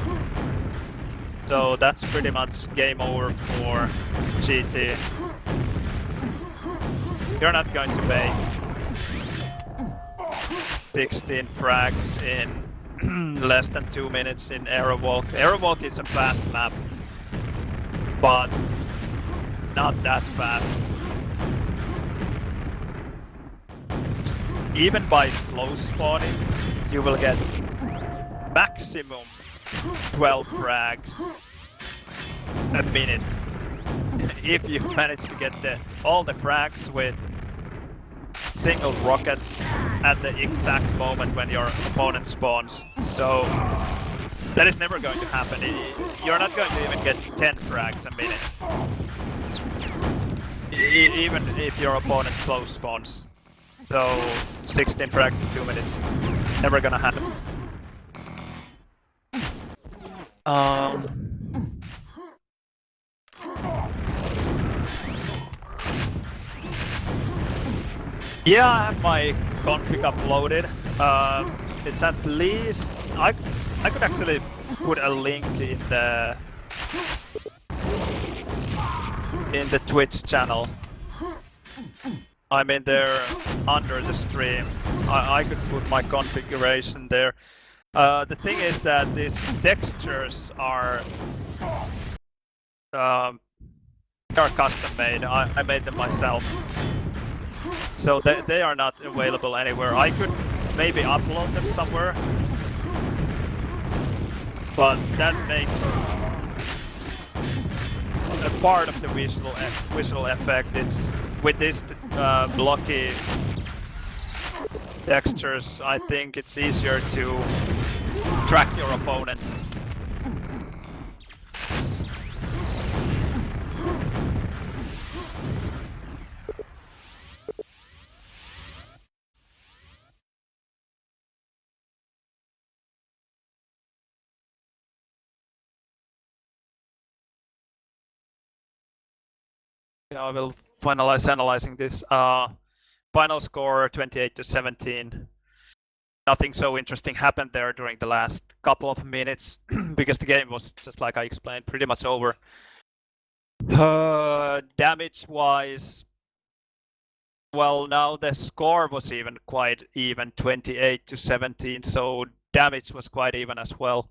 So that's pretty much game over for GT. You're not going to make 16 frags in less than 2 minutes in Aerowalk. Aerowalk is a fast map, but not that fast. Even by slow spawning, you will get maximum 12 frags a minute. If you manage to get all the frags with single rockets at the exact moment when your opponent spawns. So that is never going to happen. You're not going to even get 10 frags a minute. Even if your opponent slow spawns. So 16 frags in 2 minutes. Never gonna happen. Yeah, I have my config uploaded. It's at least I could actually put a link in the Twitch channel. I'm in there under the stream. I could put my configuration there. The thing is that these textures are custom made. I made them myself. So they are not available anywhere. I could maybe upload them somewhere, but that makes a part of the visual effect. It's with these blocky textures, I think it's easier to track your opponent. I will finalize analyzing this. Final score 28-17. Nothing so interesting happened there during the last couple of minutes because the game was, just like I explained, pretty much over. Damage-wise, well, now the score was even quite even, 28-17, so damage was quite even as well.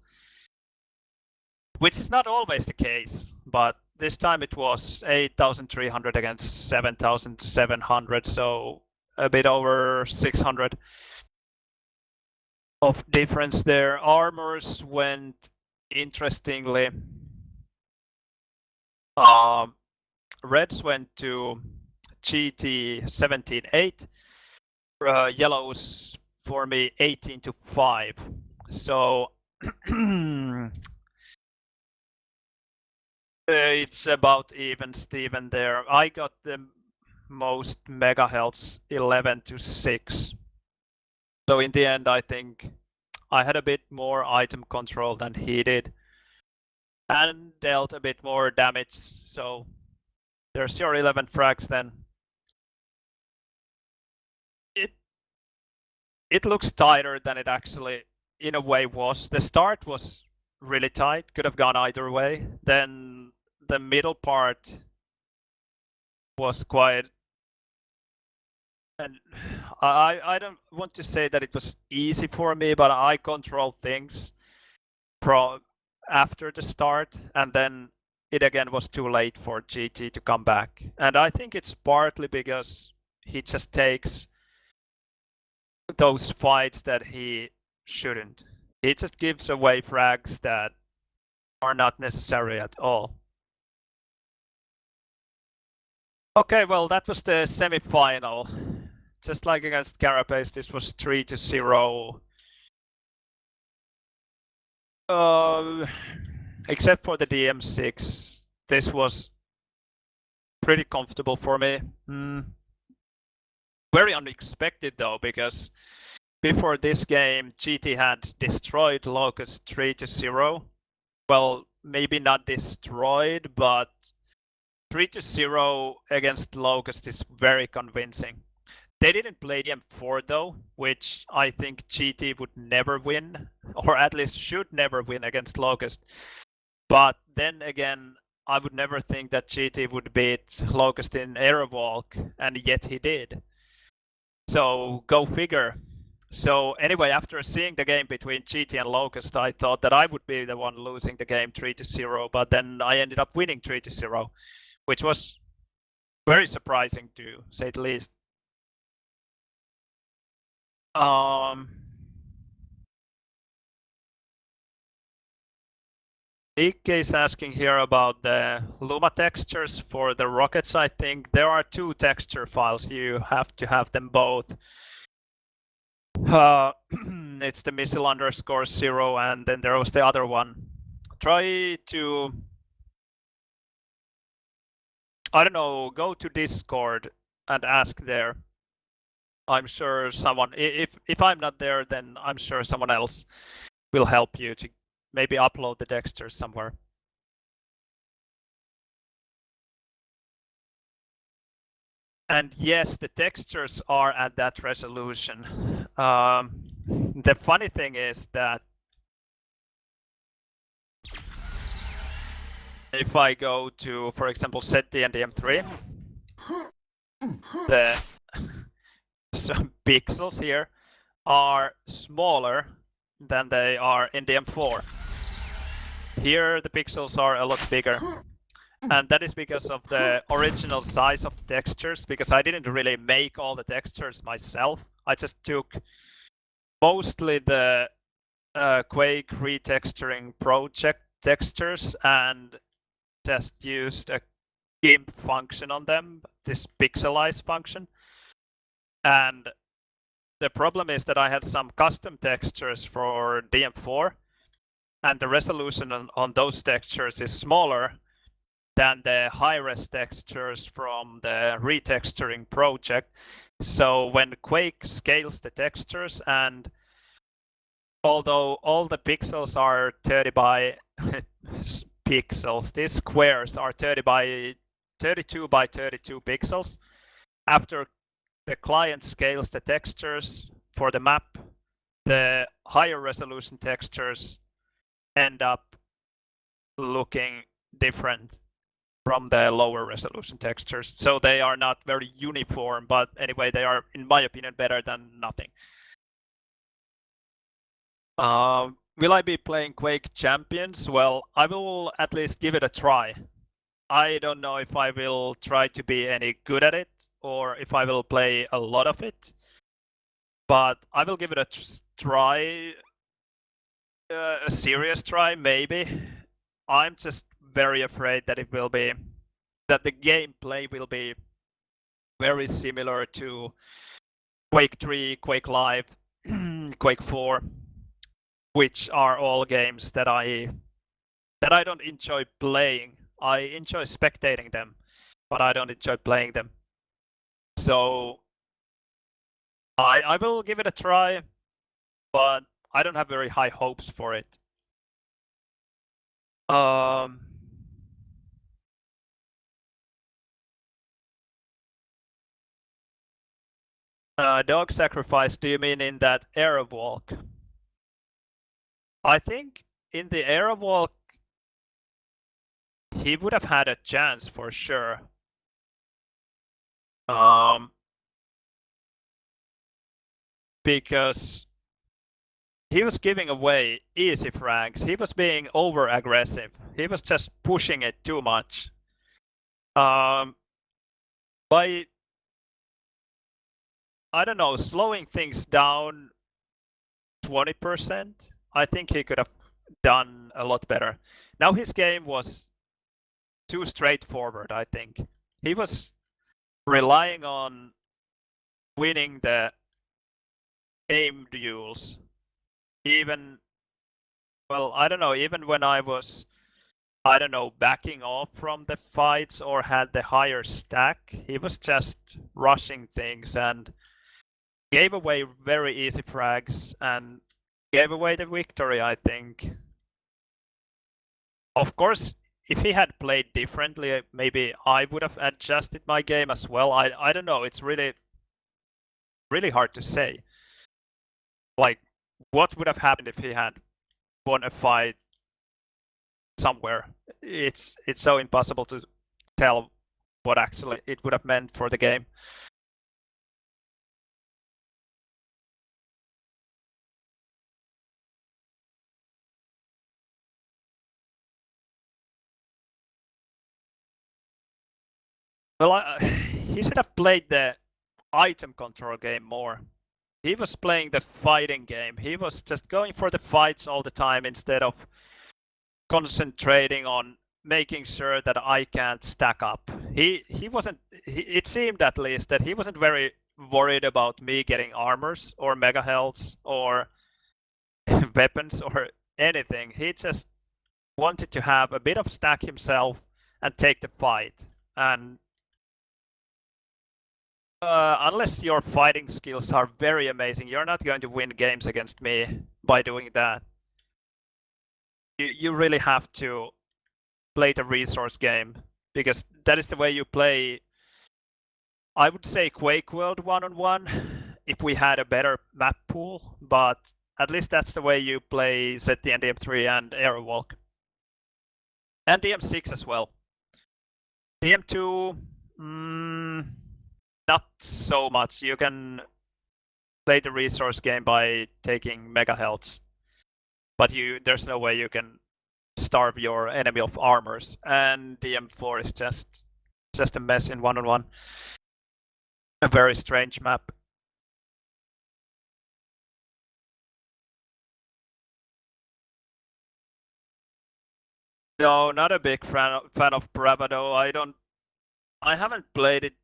Which is not always the case, but this time it was 8,300 against 7,700, so a bit over 600 of difference there. Armors went interestingly. Reds went to GT 17-8, yellows for me 18-5. So It's about even Steven there. I got the most mega healths 11 to 6. So in the end I think I had a bit more item control than he did. And dealt a bit more damage, so there's your 11 frags then. It looks tighter than it actually in a way was. The start was really tight, could have gone either way. Then the middle part was quite, and I don't want to say that it was easy for me, but I controlled things after the start, and then it again was too late for GT to come back. And I think it's partly because he just takes those fights that he shouldn't. He just gives away frags that are not necessary at all. Okay, well that was the semi-final. Just like against Carapace, this was 3-0. Except for the DM6, this was pretty comfortable for me. Very unexpected though, because before this game, GT had destroyed Locust 3-0. Well, maybe not destroyed, but 3-0 against Locust is very convincing. They didn't play DM4 though, which I think GT would never win, or at least should never win against Locust. But then again, I would never think that GT would beat Locust in Airwalk, and yet he did. So go figure. So anyway, after seeing the game between GT and Locust, I thought that I would be the one losing the game 3-0, but then I ended up winning 3-0, which was very surprising to say the least. Nick is asking here about the Luma textures for the rockets. I think there are two texture files. You have to have them both. It's the missile _0, and then there was the other one. Try to, I don't know, go to Discord and ask there. I'm sure someone, if I'm not there, then I'm sure someone else will help you to maybe upload the textures somewhere. And yes, the textures are at that resolution. The funny thing is that if I go to, for example, SETI and DM3, the pixels here are smaller than they are in DM4. Here the pixels are a lot bigger. And that is because of the original size of the textures, because I didn't really make all the textures myself. I just took mostly the Quake retexturing project textures and just used a GIMP function on them, this pixelize function. And the problem is that I had some custom textures for DM4, and the resolution on those textures is smaller than the high-res textures from the retexturing project. So when Quake scales the textures, and although all the pixels are 30 by pixels, these squares are 32 by 32 pixels. After the client scales the textures for the map, the higher resolution textures end up looking different from the lower resolution textures. So they are not very uniform, but anyway, they are, in my opinion, better than nothing. Will I be playing Quake Champions? Well, I will at least give it a try. I don't know if I will try to be any good at it or if I will play a lot of it, but I will give it a try, a serious try maybe. I'm just very afraid that that the gameplay will be very similar to Quake 3, Quake Live, Quake 4. which are all games that I don't enjoy playing. I enjoy spectating them, but I don't enjoy playing them. So I will give it a try, but I don't have very high hopes for it. Dog sacrifice, do you mean in that Arab walk? I think in the Arab walk, he would have had a chance for sure. Because he was giving away easy frags. He was being over aggressive. He was just pushing it too much. By, I don't know, slowing things down 20%, I think he could have done a lot better. Now his game was too straightforward, I think. He was relying on winning the aim duels. Even, well, I don't know, even when I was, I don't know, backing off from the fights or had the higher stack, he was just rushing things and gave away very easy frags and gave away the victory, I think. Of course, if he had played differently, maybe I would have adjusted my game as well. I don't know. It's really hard to say. Like, what would have happened if he had won a fight somewhere? It's so impossible to tell what actually it would have meant for the game. Well, he should have played the item control game more. He was playing the fighting game. He was just going for the fights all the time instead of concentrating on making sure that I can't stack up. He wasn't. It seemed at least that he wasn't very worried about me getting armors or mega healths or weapons or anything. He just wanted to have a bit of stack himself and take the fight. And unless your fighting skills are very amazing, you're not going to win games against me by doing that. You really have to play the resource game because that is the way you play. I would say Quakeworld 1-on-1 if we had a better map pool, but at least that's the way you play ZT and DM3 and Aerowalk. And DM6 as well. DM2, not so much. You can play the resource game by taking mega healths, but there's no way you can starve your enemy of armors. And DM4 is just a mess in 1-on-1. A very strange map. No, not a big fan of Bravado. I haven't played it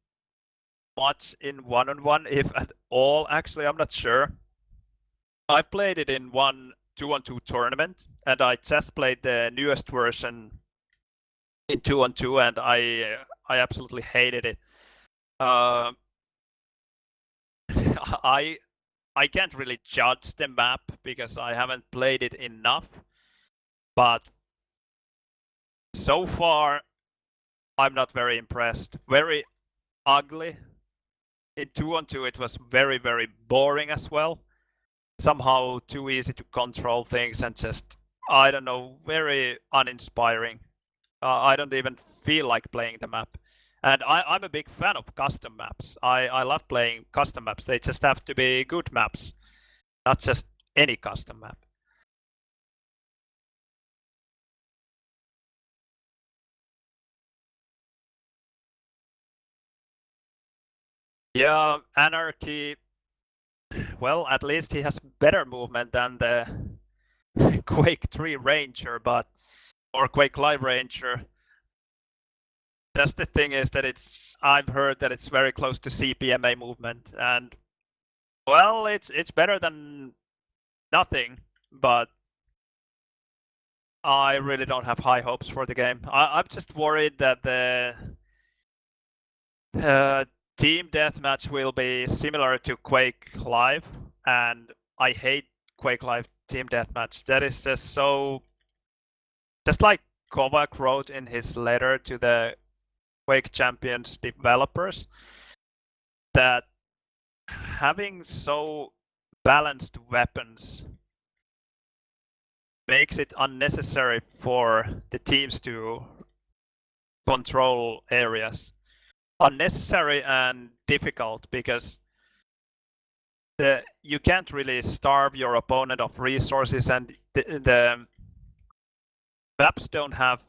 much in 1-on-1, if at all. Actually, I'm not sure. I've played it in one 2-on-2 tournament, and I just played the newest version in 2-on-2, and I absolutely hated it. I can't really judge the map because I haven't played it enough, but so far I'm not very impressed. Very ugly. In 2-on-2 it was very boring as well. Somehow too easy to control things and just, I don't know, very uninspiring. I don't even feel like playing the map. And I'm a big fan of custom maps. I love playing custom maps. They just have to be good maps, not just any custom map. Yeah, Anarchy. Well, at least he has better movement than the Quake 3 Ranger, or Quake Live Ranger. Just the thing is that I've heard that it's very close to CPMA movement, and well, it's better than nothing, but I really don't have high hopes for the game. I'm just worried that the team deathmatch will be similar to Quake Live, and I hate Quake Live team deathmatch. That is just so. Just like Kovac wrote in his letter to the Quake Champions developers, that having so balanced weapons makes it unnecessary for the teams to control areas. Unnecessary and difficult because you can't really starve your opponent of resources, and the maps don't have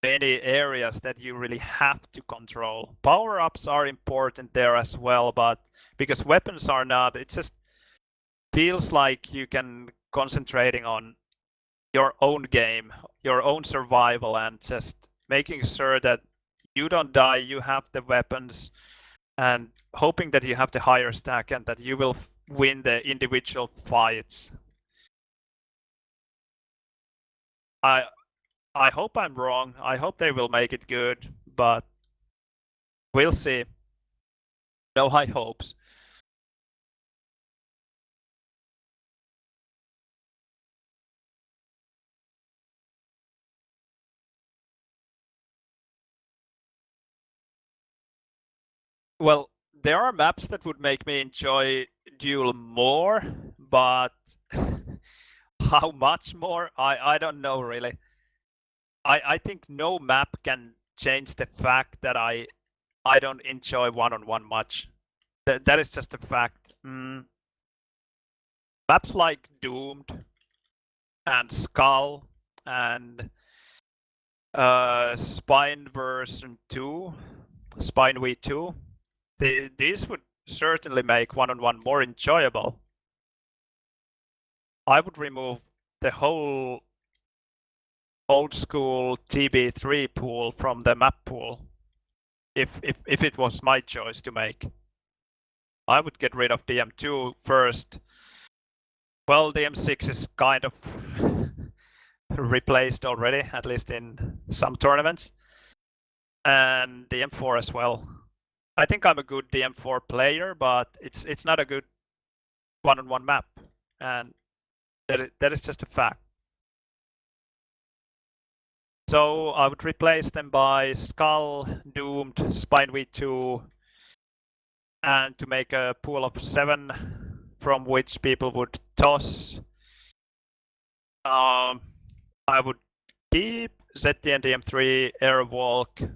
many areas that you really have to control. Power-ups are important there as well, but because weapons are not, it just feels like you can concentrating on your own game, your own survival, and just making sure that you don't die, you have the weapons, and hoping that you have the higher stack and that you will win the individual fights. I hope I'm wrong. I hope they will make it good, but we'll see. No high hopes. Well, there are maps that would make me enjoy Duel more, but how much more? I don't know really. I think no map can change the fact that I don't enjoy one-on-one much. That is just a fact. Maps like Doomed and Skull and Spine version 2, Spine V2, these would certainly make one-on-one more enjoyable. I would remove the whole old school TB3 pool from the map pool if it was my choice to make. I would get rid of DM2 first. Well, DM6 is kind of replaced already, at least in some tournaments. And DM4 as well. I think I'm a good DM4 player, but it's not a good one-on-one map, and that is just a fact. So I would replace them by Skull, Doomed, Spine V2, and to make a pool of 7 from which people would toss. I would keep ZTN DM3, Airwalk.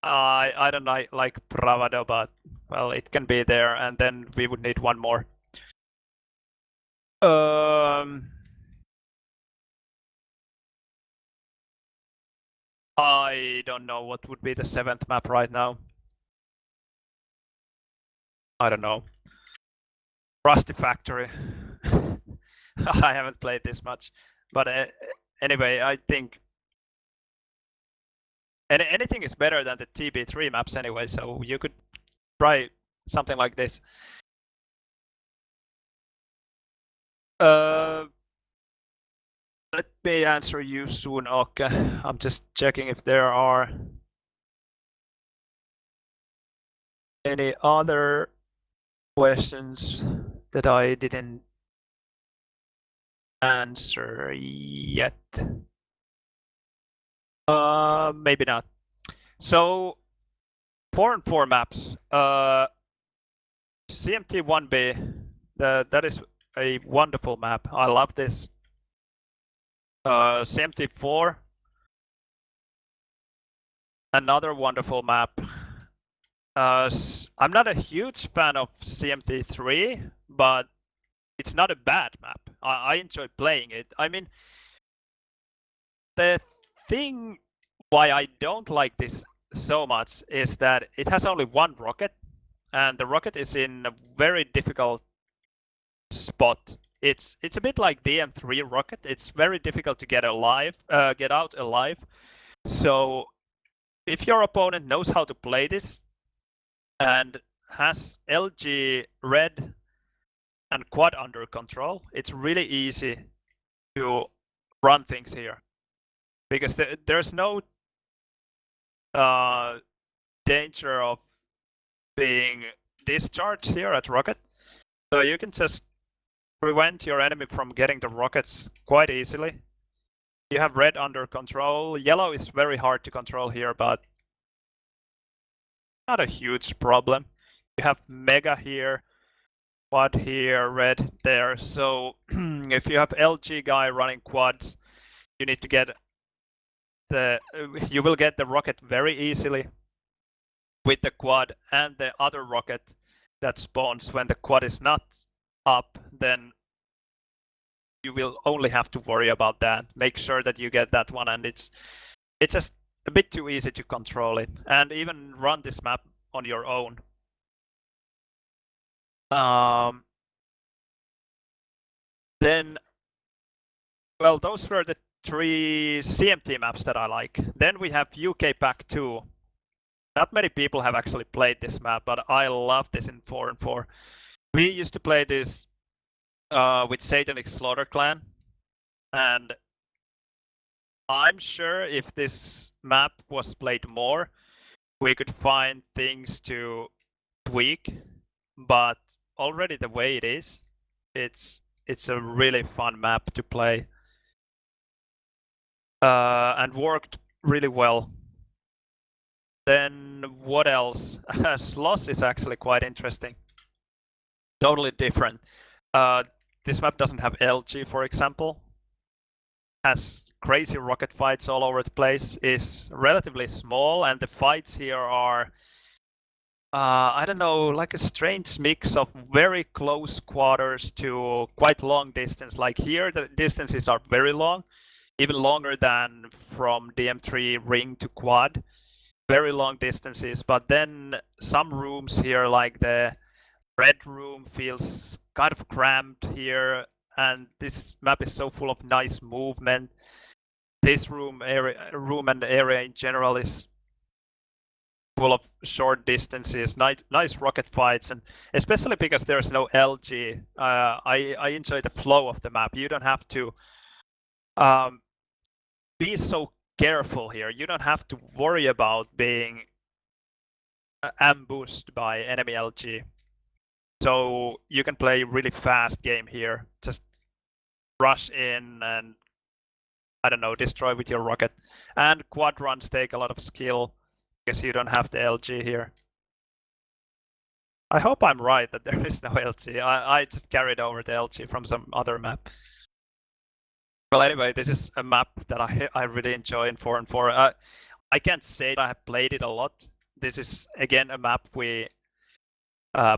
I don't like Bravado, but well, it can be there, and then we would need one more. I don't know what would be the 7th map right now. I don't know. Rusty Factory. I haven't played this much, but anyway, I think anything is better than the TB3 maps anyway, so you could try something like this. Let me answer you soon, Okay. I'm just checking if there are any other questions that I didn't answer yet. Maybe not. So 4 and 4 maps. CMT1B, that is a wonderful map. I love this. CMT4, another wonderful map. I'm not a huge fan of CMT3, but it's not a bad map. I enjoy playing it. I mean, the thing why I don't like this so much is that it has only one rocket, and the rocket is in a very difficult spot. It's a bit like DM3 rocket. It's very difficult to get out alive. So if your opponent knows how to play this and has LG red and quad under control, it's really easy to run things here. Because there's no danger of being discharged here at rocket. So you can just prevent your enemy from getting the rockets quite easily. You have red under control. Yellow is very hard to control here, but not a huge problem. You have Mega here, quad here, red there. So if you have LG guy running quads, you need to get you will get the rocket very easily with the quad, and the other rocket that spawns when the quad is not up, then you will only have to worry about that. Make sure that you get that one, and it's just a bit too easy to control it and even run this map on your own. Then, well, those were the 3 CMT maps that I like. Then we have UK Pack 2. Not many people have actually played this map, but I love this in 4 and 4. We used to play this with Satanic Slaughter Clan, and I'm sure if this map was played more, we could find things to tweak, but already the way it is, it's a really fun map to play, and worked really well. Then what else? Sloss is actually quite interesting. Totally different. This map doesn't have LG, for example. Has crazy rocket fights all over the place. Is relatively small, and the fights here are I don't know, like a strange mix of very close quarters to quite long distance. Like here, the distances are very long, even longer than from DM3 ring to quad. Very long distances, but then some rooms here, like the red room, feels kind of cramped here, and this map is so full of nice movement. This room and area in general is full of short distances, nice rocket fights, and especially because there's no LG, I enjoy the flow of the map. You don't have to be so careful here. You don't have to worry about being ambushed by enemy LG. So you can play really fast game here. Just rush in and, I don't know, destroy with your rocket. And quad runs take a lot of skill because you don't have the LG here. I hope I'm right that there is no LG. I just carried over the LG from some other map. Well, anyway, this is a map that I really enjoy in 4 and 4. I can't say that I have played it a lot. This is again a map we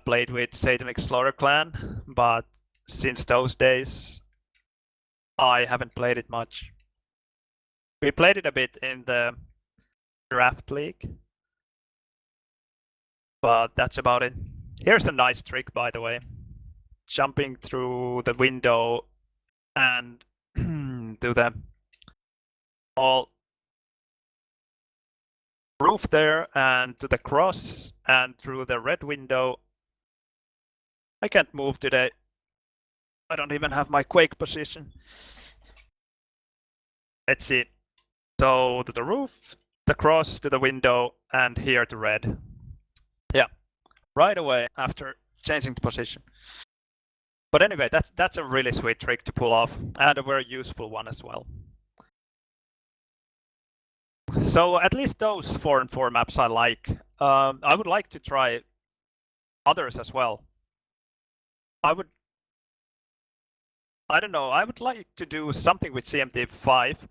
played with Satanic Slaughter Clan, but since those days, I haven't played it much. We played it a bit in the draft league, but that's about it. Here's a nice trick, by the way. Jumping through the window and do the all roof there and to the cross and through the red window. I can't move today. I don't even have my Quake position. Let's see. So to the roof, the cross, to the window, and here to red. Yeah, right away after changing the position. But anyway, that's a really sweet trick to pull off, and a very useful one as well. So at least those 4 and 4 maps I like. I would like to try others as well. I don't know, I would like to do something with CMT5.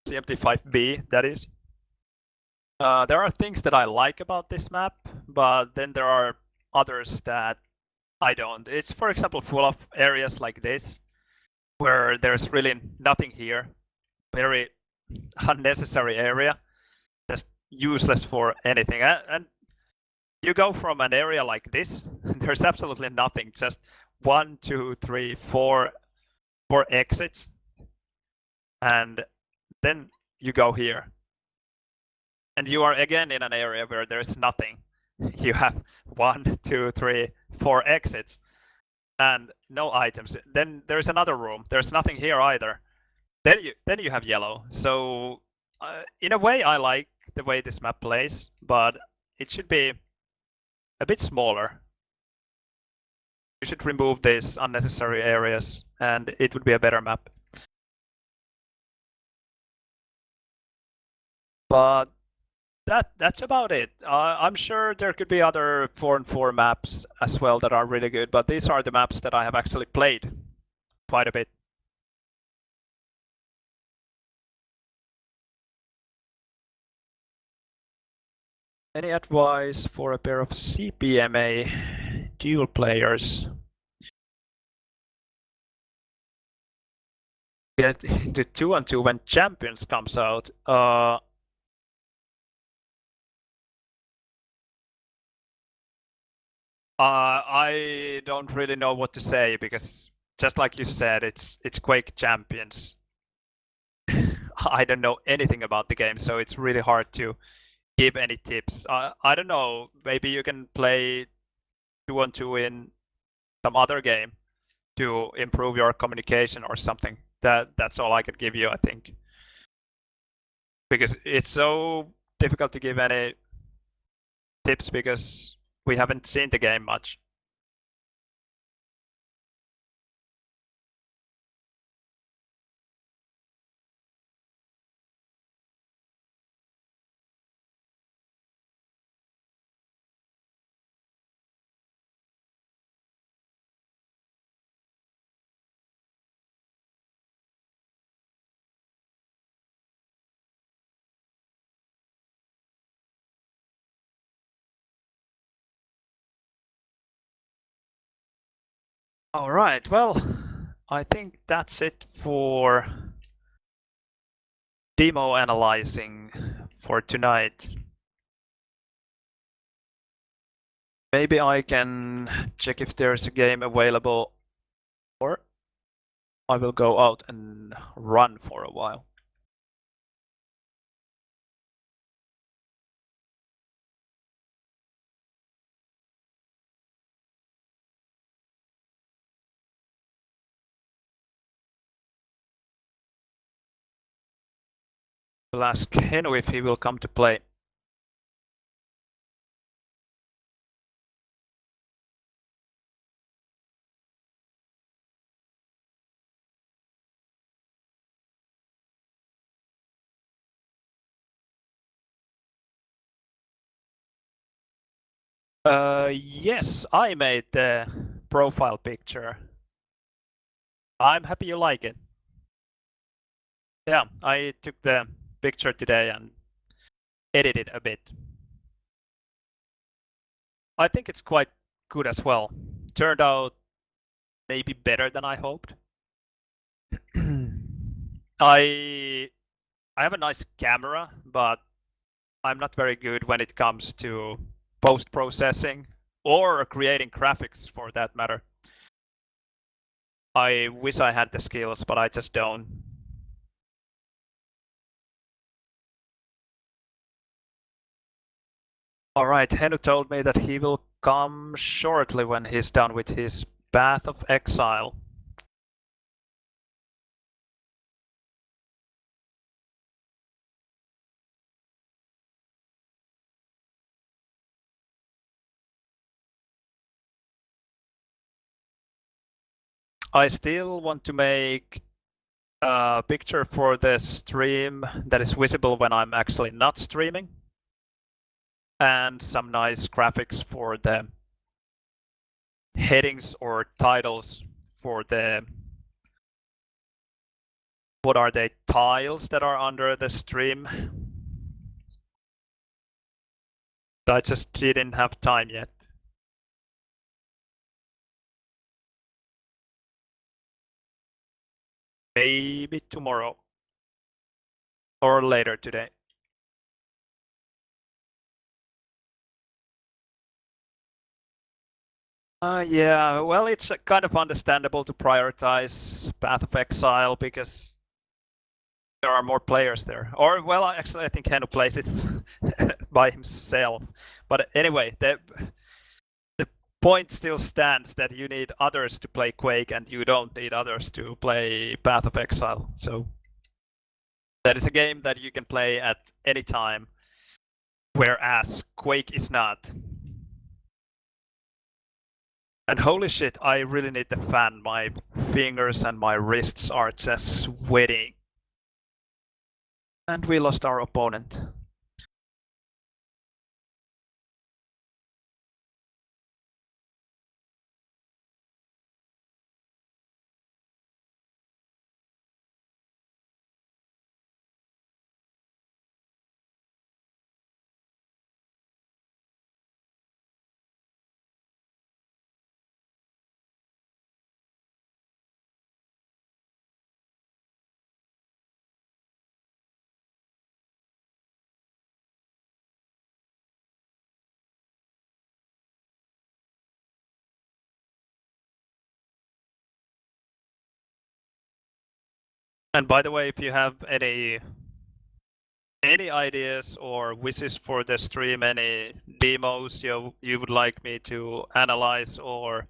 CMT5B, that is. There are things that I like about this map, but then there are others that I don't. It's, for example, full of areas like this, where there's really nothing here. Very unnecessary area, just useless for anything. And you go from an area like this, and there's absolutely nothing, just 1, 2, 3, 4 exits, and then you go here. And you are again in an area where there's nothing. You have 1, 2, 3, 4 exits. and no items. Then there's another room. There's nothing here either. Then you have yellow. So in a way, I like the way this map plays, but it should be a bit smaller. You should remove these unnecessary areas, and it would be a better map. But that's about it. I'm sure there could be other 4-on-4 maps as well that are really good, but these are the maps that I have actually played quite a bit. Any advice for a pair of CPMA dual players? Get into 2-on-2 when Champions comes out. I don't really know what to say because just like you said, it's Quake Champions. I don't know anything about the game, so it's really hard to give any tips. I don't know. Maybe you can play 2-on-2 in some other game to improve your communication or something. That's all I can give you, I think, because it's so difficult to give any tips because we haven't seen the game much. All right, well, I think that's it for demo analyzing for tonight. Maybe I can check if there's a game available, or I will go out and run for a while. We'll ask Henu if he will come to play. Yes, I made the profile picture. I'm happy you like it. Yeah, I took the picture today and edited a bit. I think it's quite good as well. Turned out maybe better than I hoped. I have a nice camera, but I'm not very good when it comes to post-processing or creating graphics for that matter. I wish I had the skills, but I just don't. All right, Henu told me that he will come shortly when he's done with his Path of Exile. I still want to make a picture for the stream that is visible when I'm actually not streaming, and some nice graphics for the headings or titles for the, what are they, tiles that are under the stream. I just didn't have time yet. Maybe tomorrow or later today. Yeah, well, it's kind of understandable to prioritize Path of Exile because there are more players there. Or, well, actually, I think Henu plays it by himself. But anyway, the point still stands that you need others to play Quake and you don't need others to play Path of Exile. So that is a game that you can play at any time, whereas Quake is not. And holy shit, I really need the fan. My fingers and my wrists are just sweating. And we lost our opponent. And by the way, if you have any ideas or wishes for the stream, any demos you would like me to analyze, or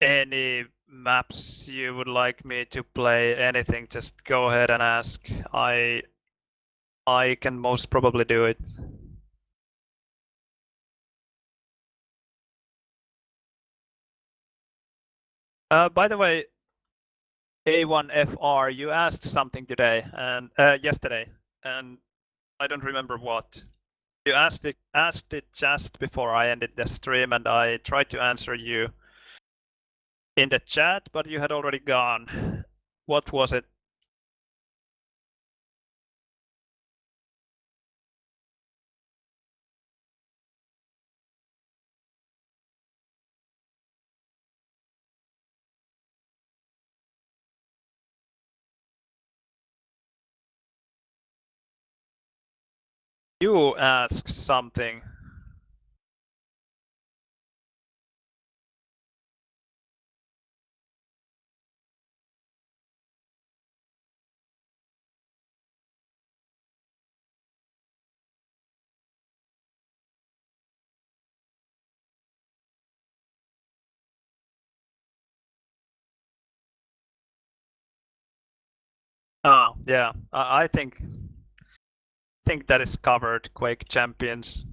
any maps you would like me to play, anything, just go ahead and ask. I can most probably do it. By the way, A1FR, you asked something today and yesterday, and I don't remember what. You asked it just before I ended the stream, and I tried to answer you in the chat, but you had already gone. What was it? You asked something. Ah, yeah. I think that is covered. Quake Champions.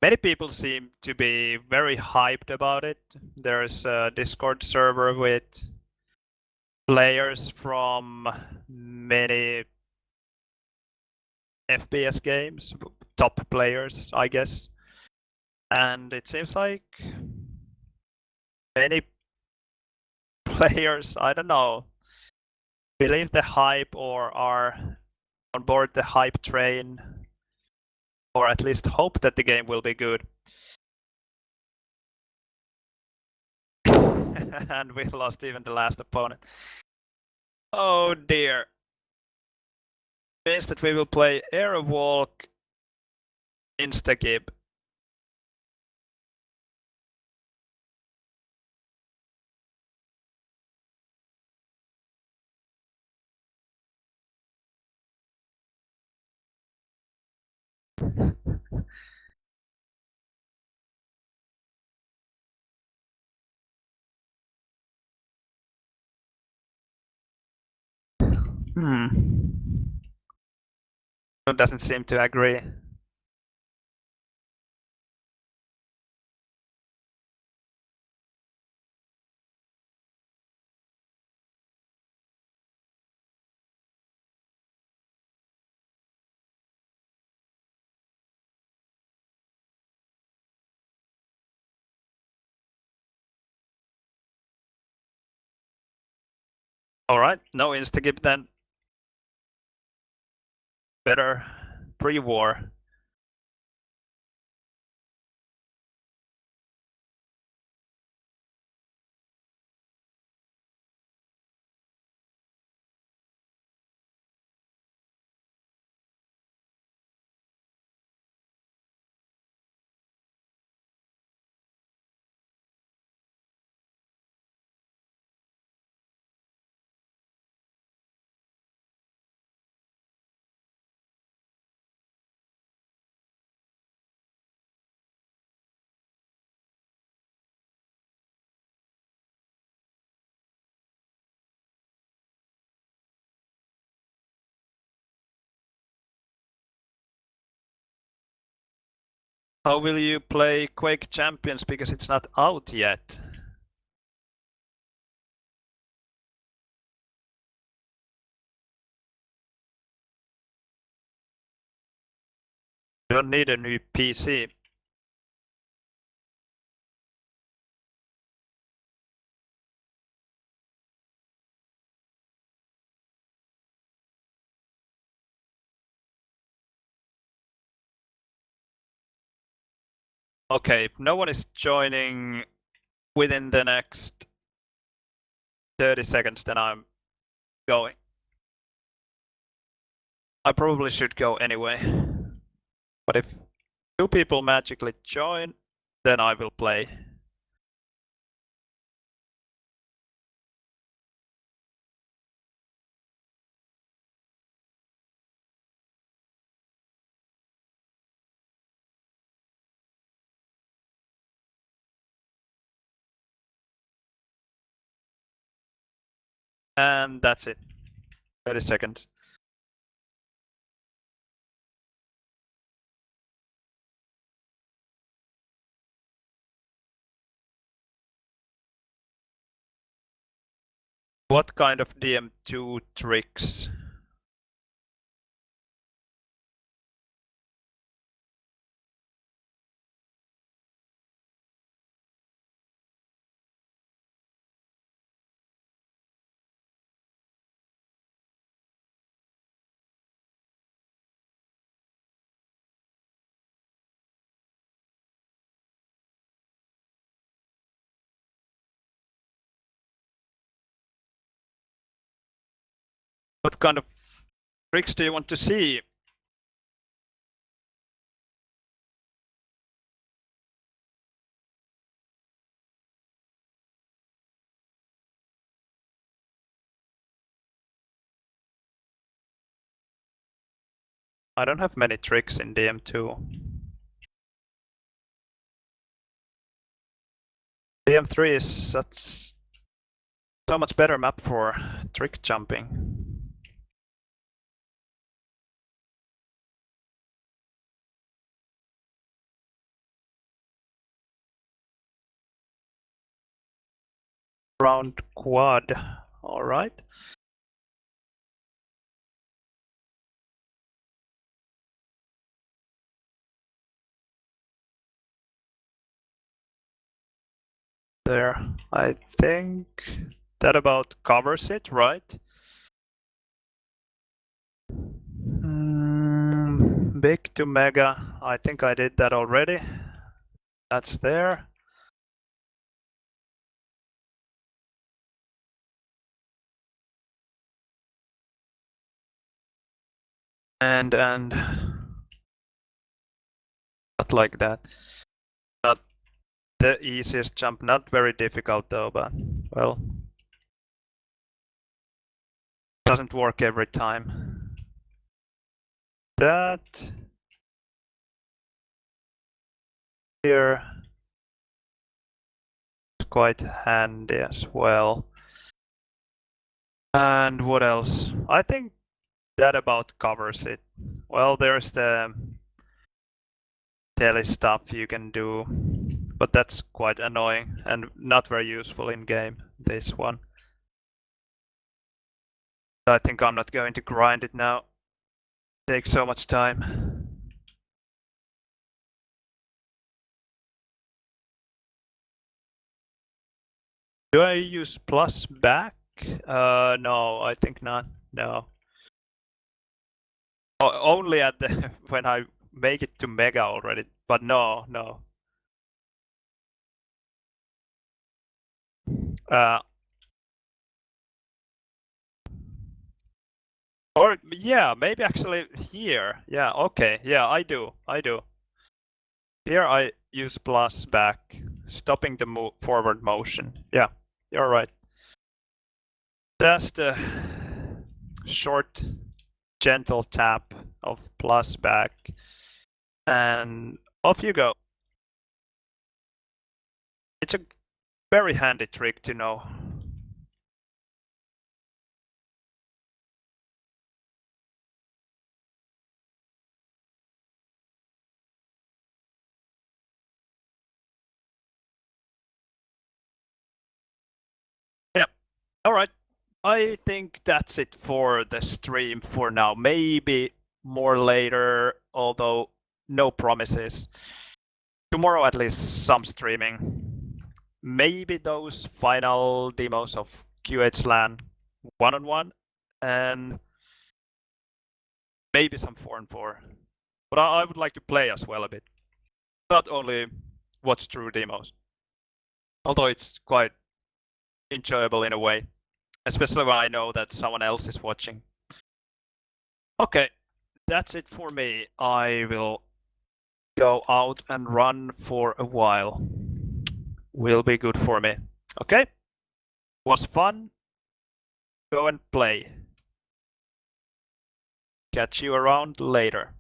Many people seem to be very hyped about it. There's a Discord server with players from many FPS games, top players, I guess. And it seems like many players, I don't know, believe the hype or are on board the hype train, or at least hope that the game will be good. And we lost even the last opponent. Oh dear. Means that we will play Airwalk Instagib. Doesn't seem to agree. Alright, no Instagib then. Better pre-war. How will you play Quake Champions because it's not out yet? You don't need a new PC. Okay, if no one is joining within the next 30 seconds, then I'm going. I probably should go anyway. But if 2 people magically join, then I will play. And that's it. 30 seconds. What kind of DM2 tricks? What kind of tricks do you want to see? I don't have many tricks in DM2. DM3 is so much better map for trick jumping. Round quad, alright. There, I think that about covers it, right? Big to mega, I think I did that already. That's there. And not like that. Not the easiest jump, not very difficult though, but well, doesn't work every time. That here is quite handy as well. And what else? I think that about covers it. Well, there's the tele stuff you can do, but that's quite annoying and not very useful in game, this one. I think I'm not going to grind it now. It takes so much time. Do I use plus back? No, I think not. No. Only at the when I make it to mega already, but no. Or yeah, maybe actually here. Yeah, okay. Yeah, I do. Here I use plus back, stopping the forward motion. Yeah, you're right. Just a short, gentle tap of plus back, and off you go. It's a very handy trick to know. Alright, I think that's it for the stream for now. Maybe more later, although no promises. Tomorrow at least some streaming. Maybe those final demos of Qhlan 1-on-1 and maybe some 4-on-4. But I would like to play as well a bit. Not only watch through demos. Although it's quite enjoyable in a way. Especially when I know that someone else is watching. Okay, that's it for me. I will go out and run for a while. Will be good for me. Okay? Was fun. Go and play. Catch you around later.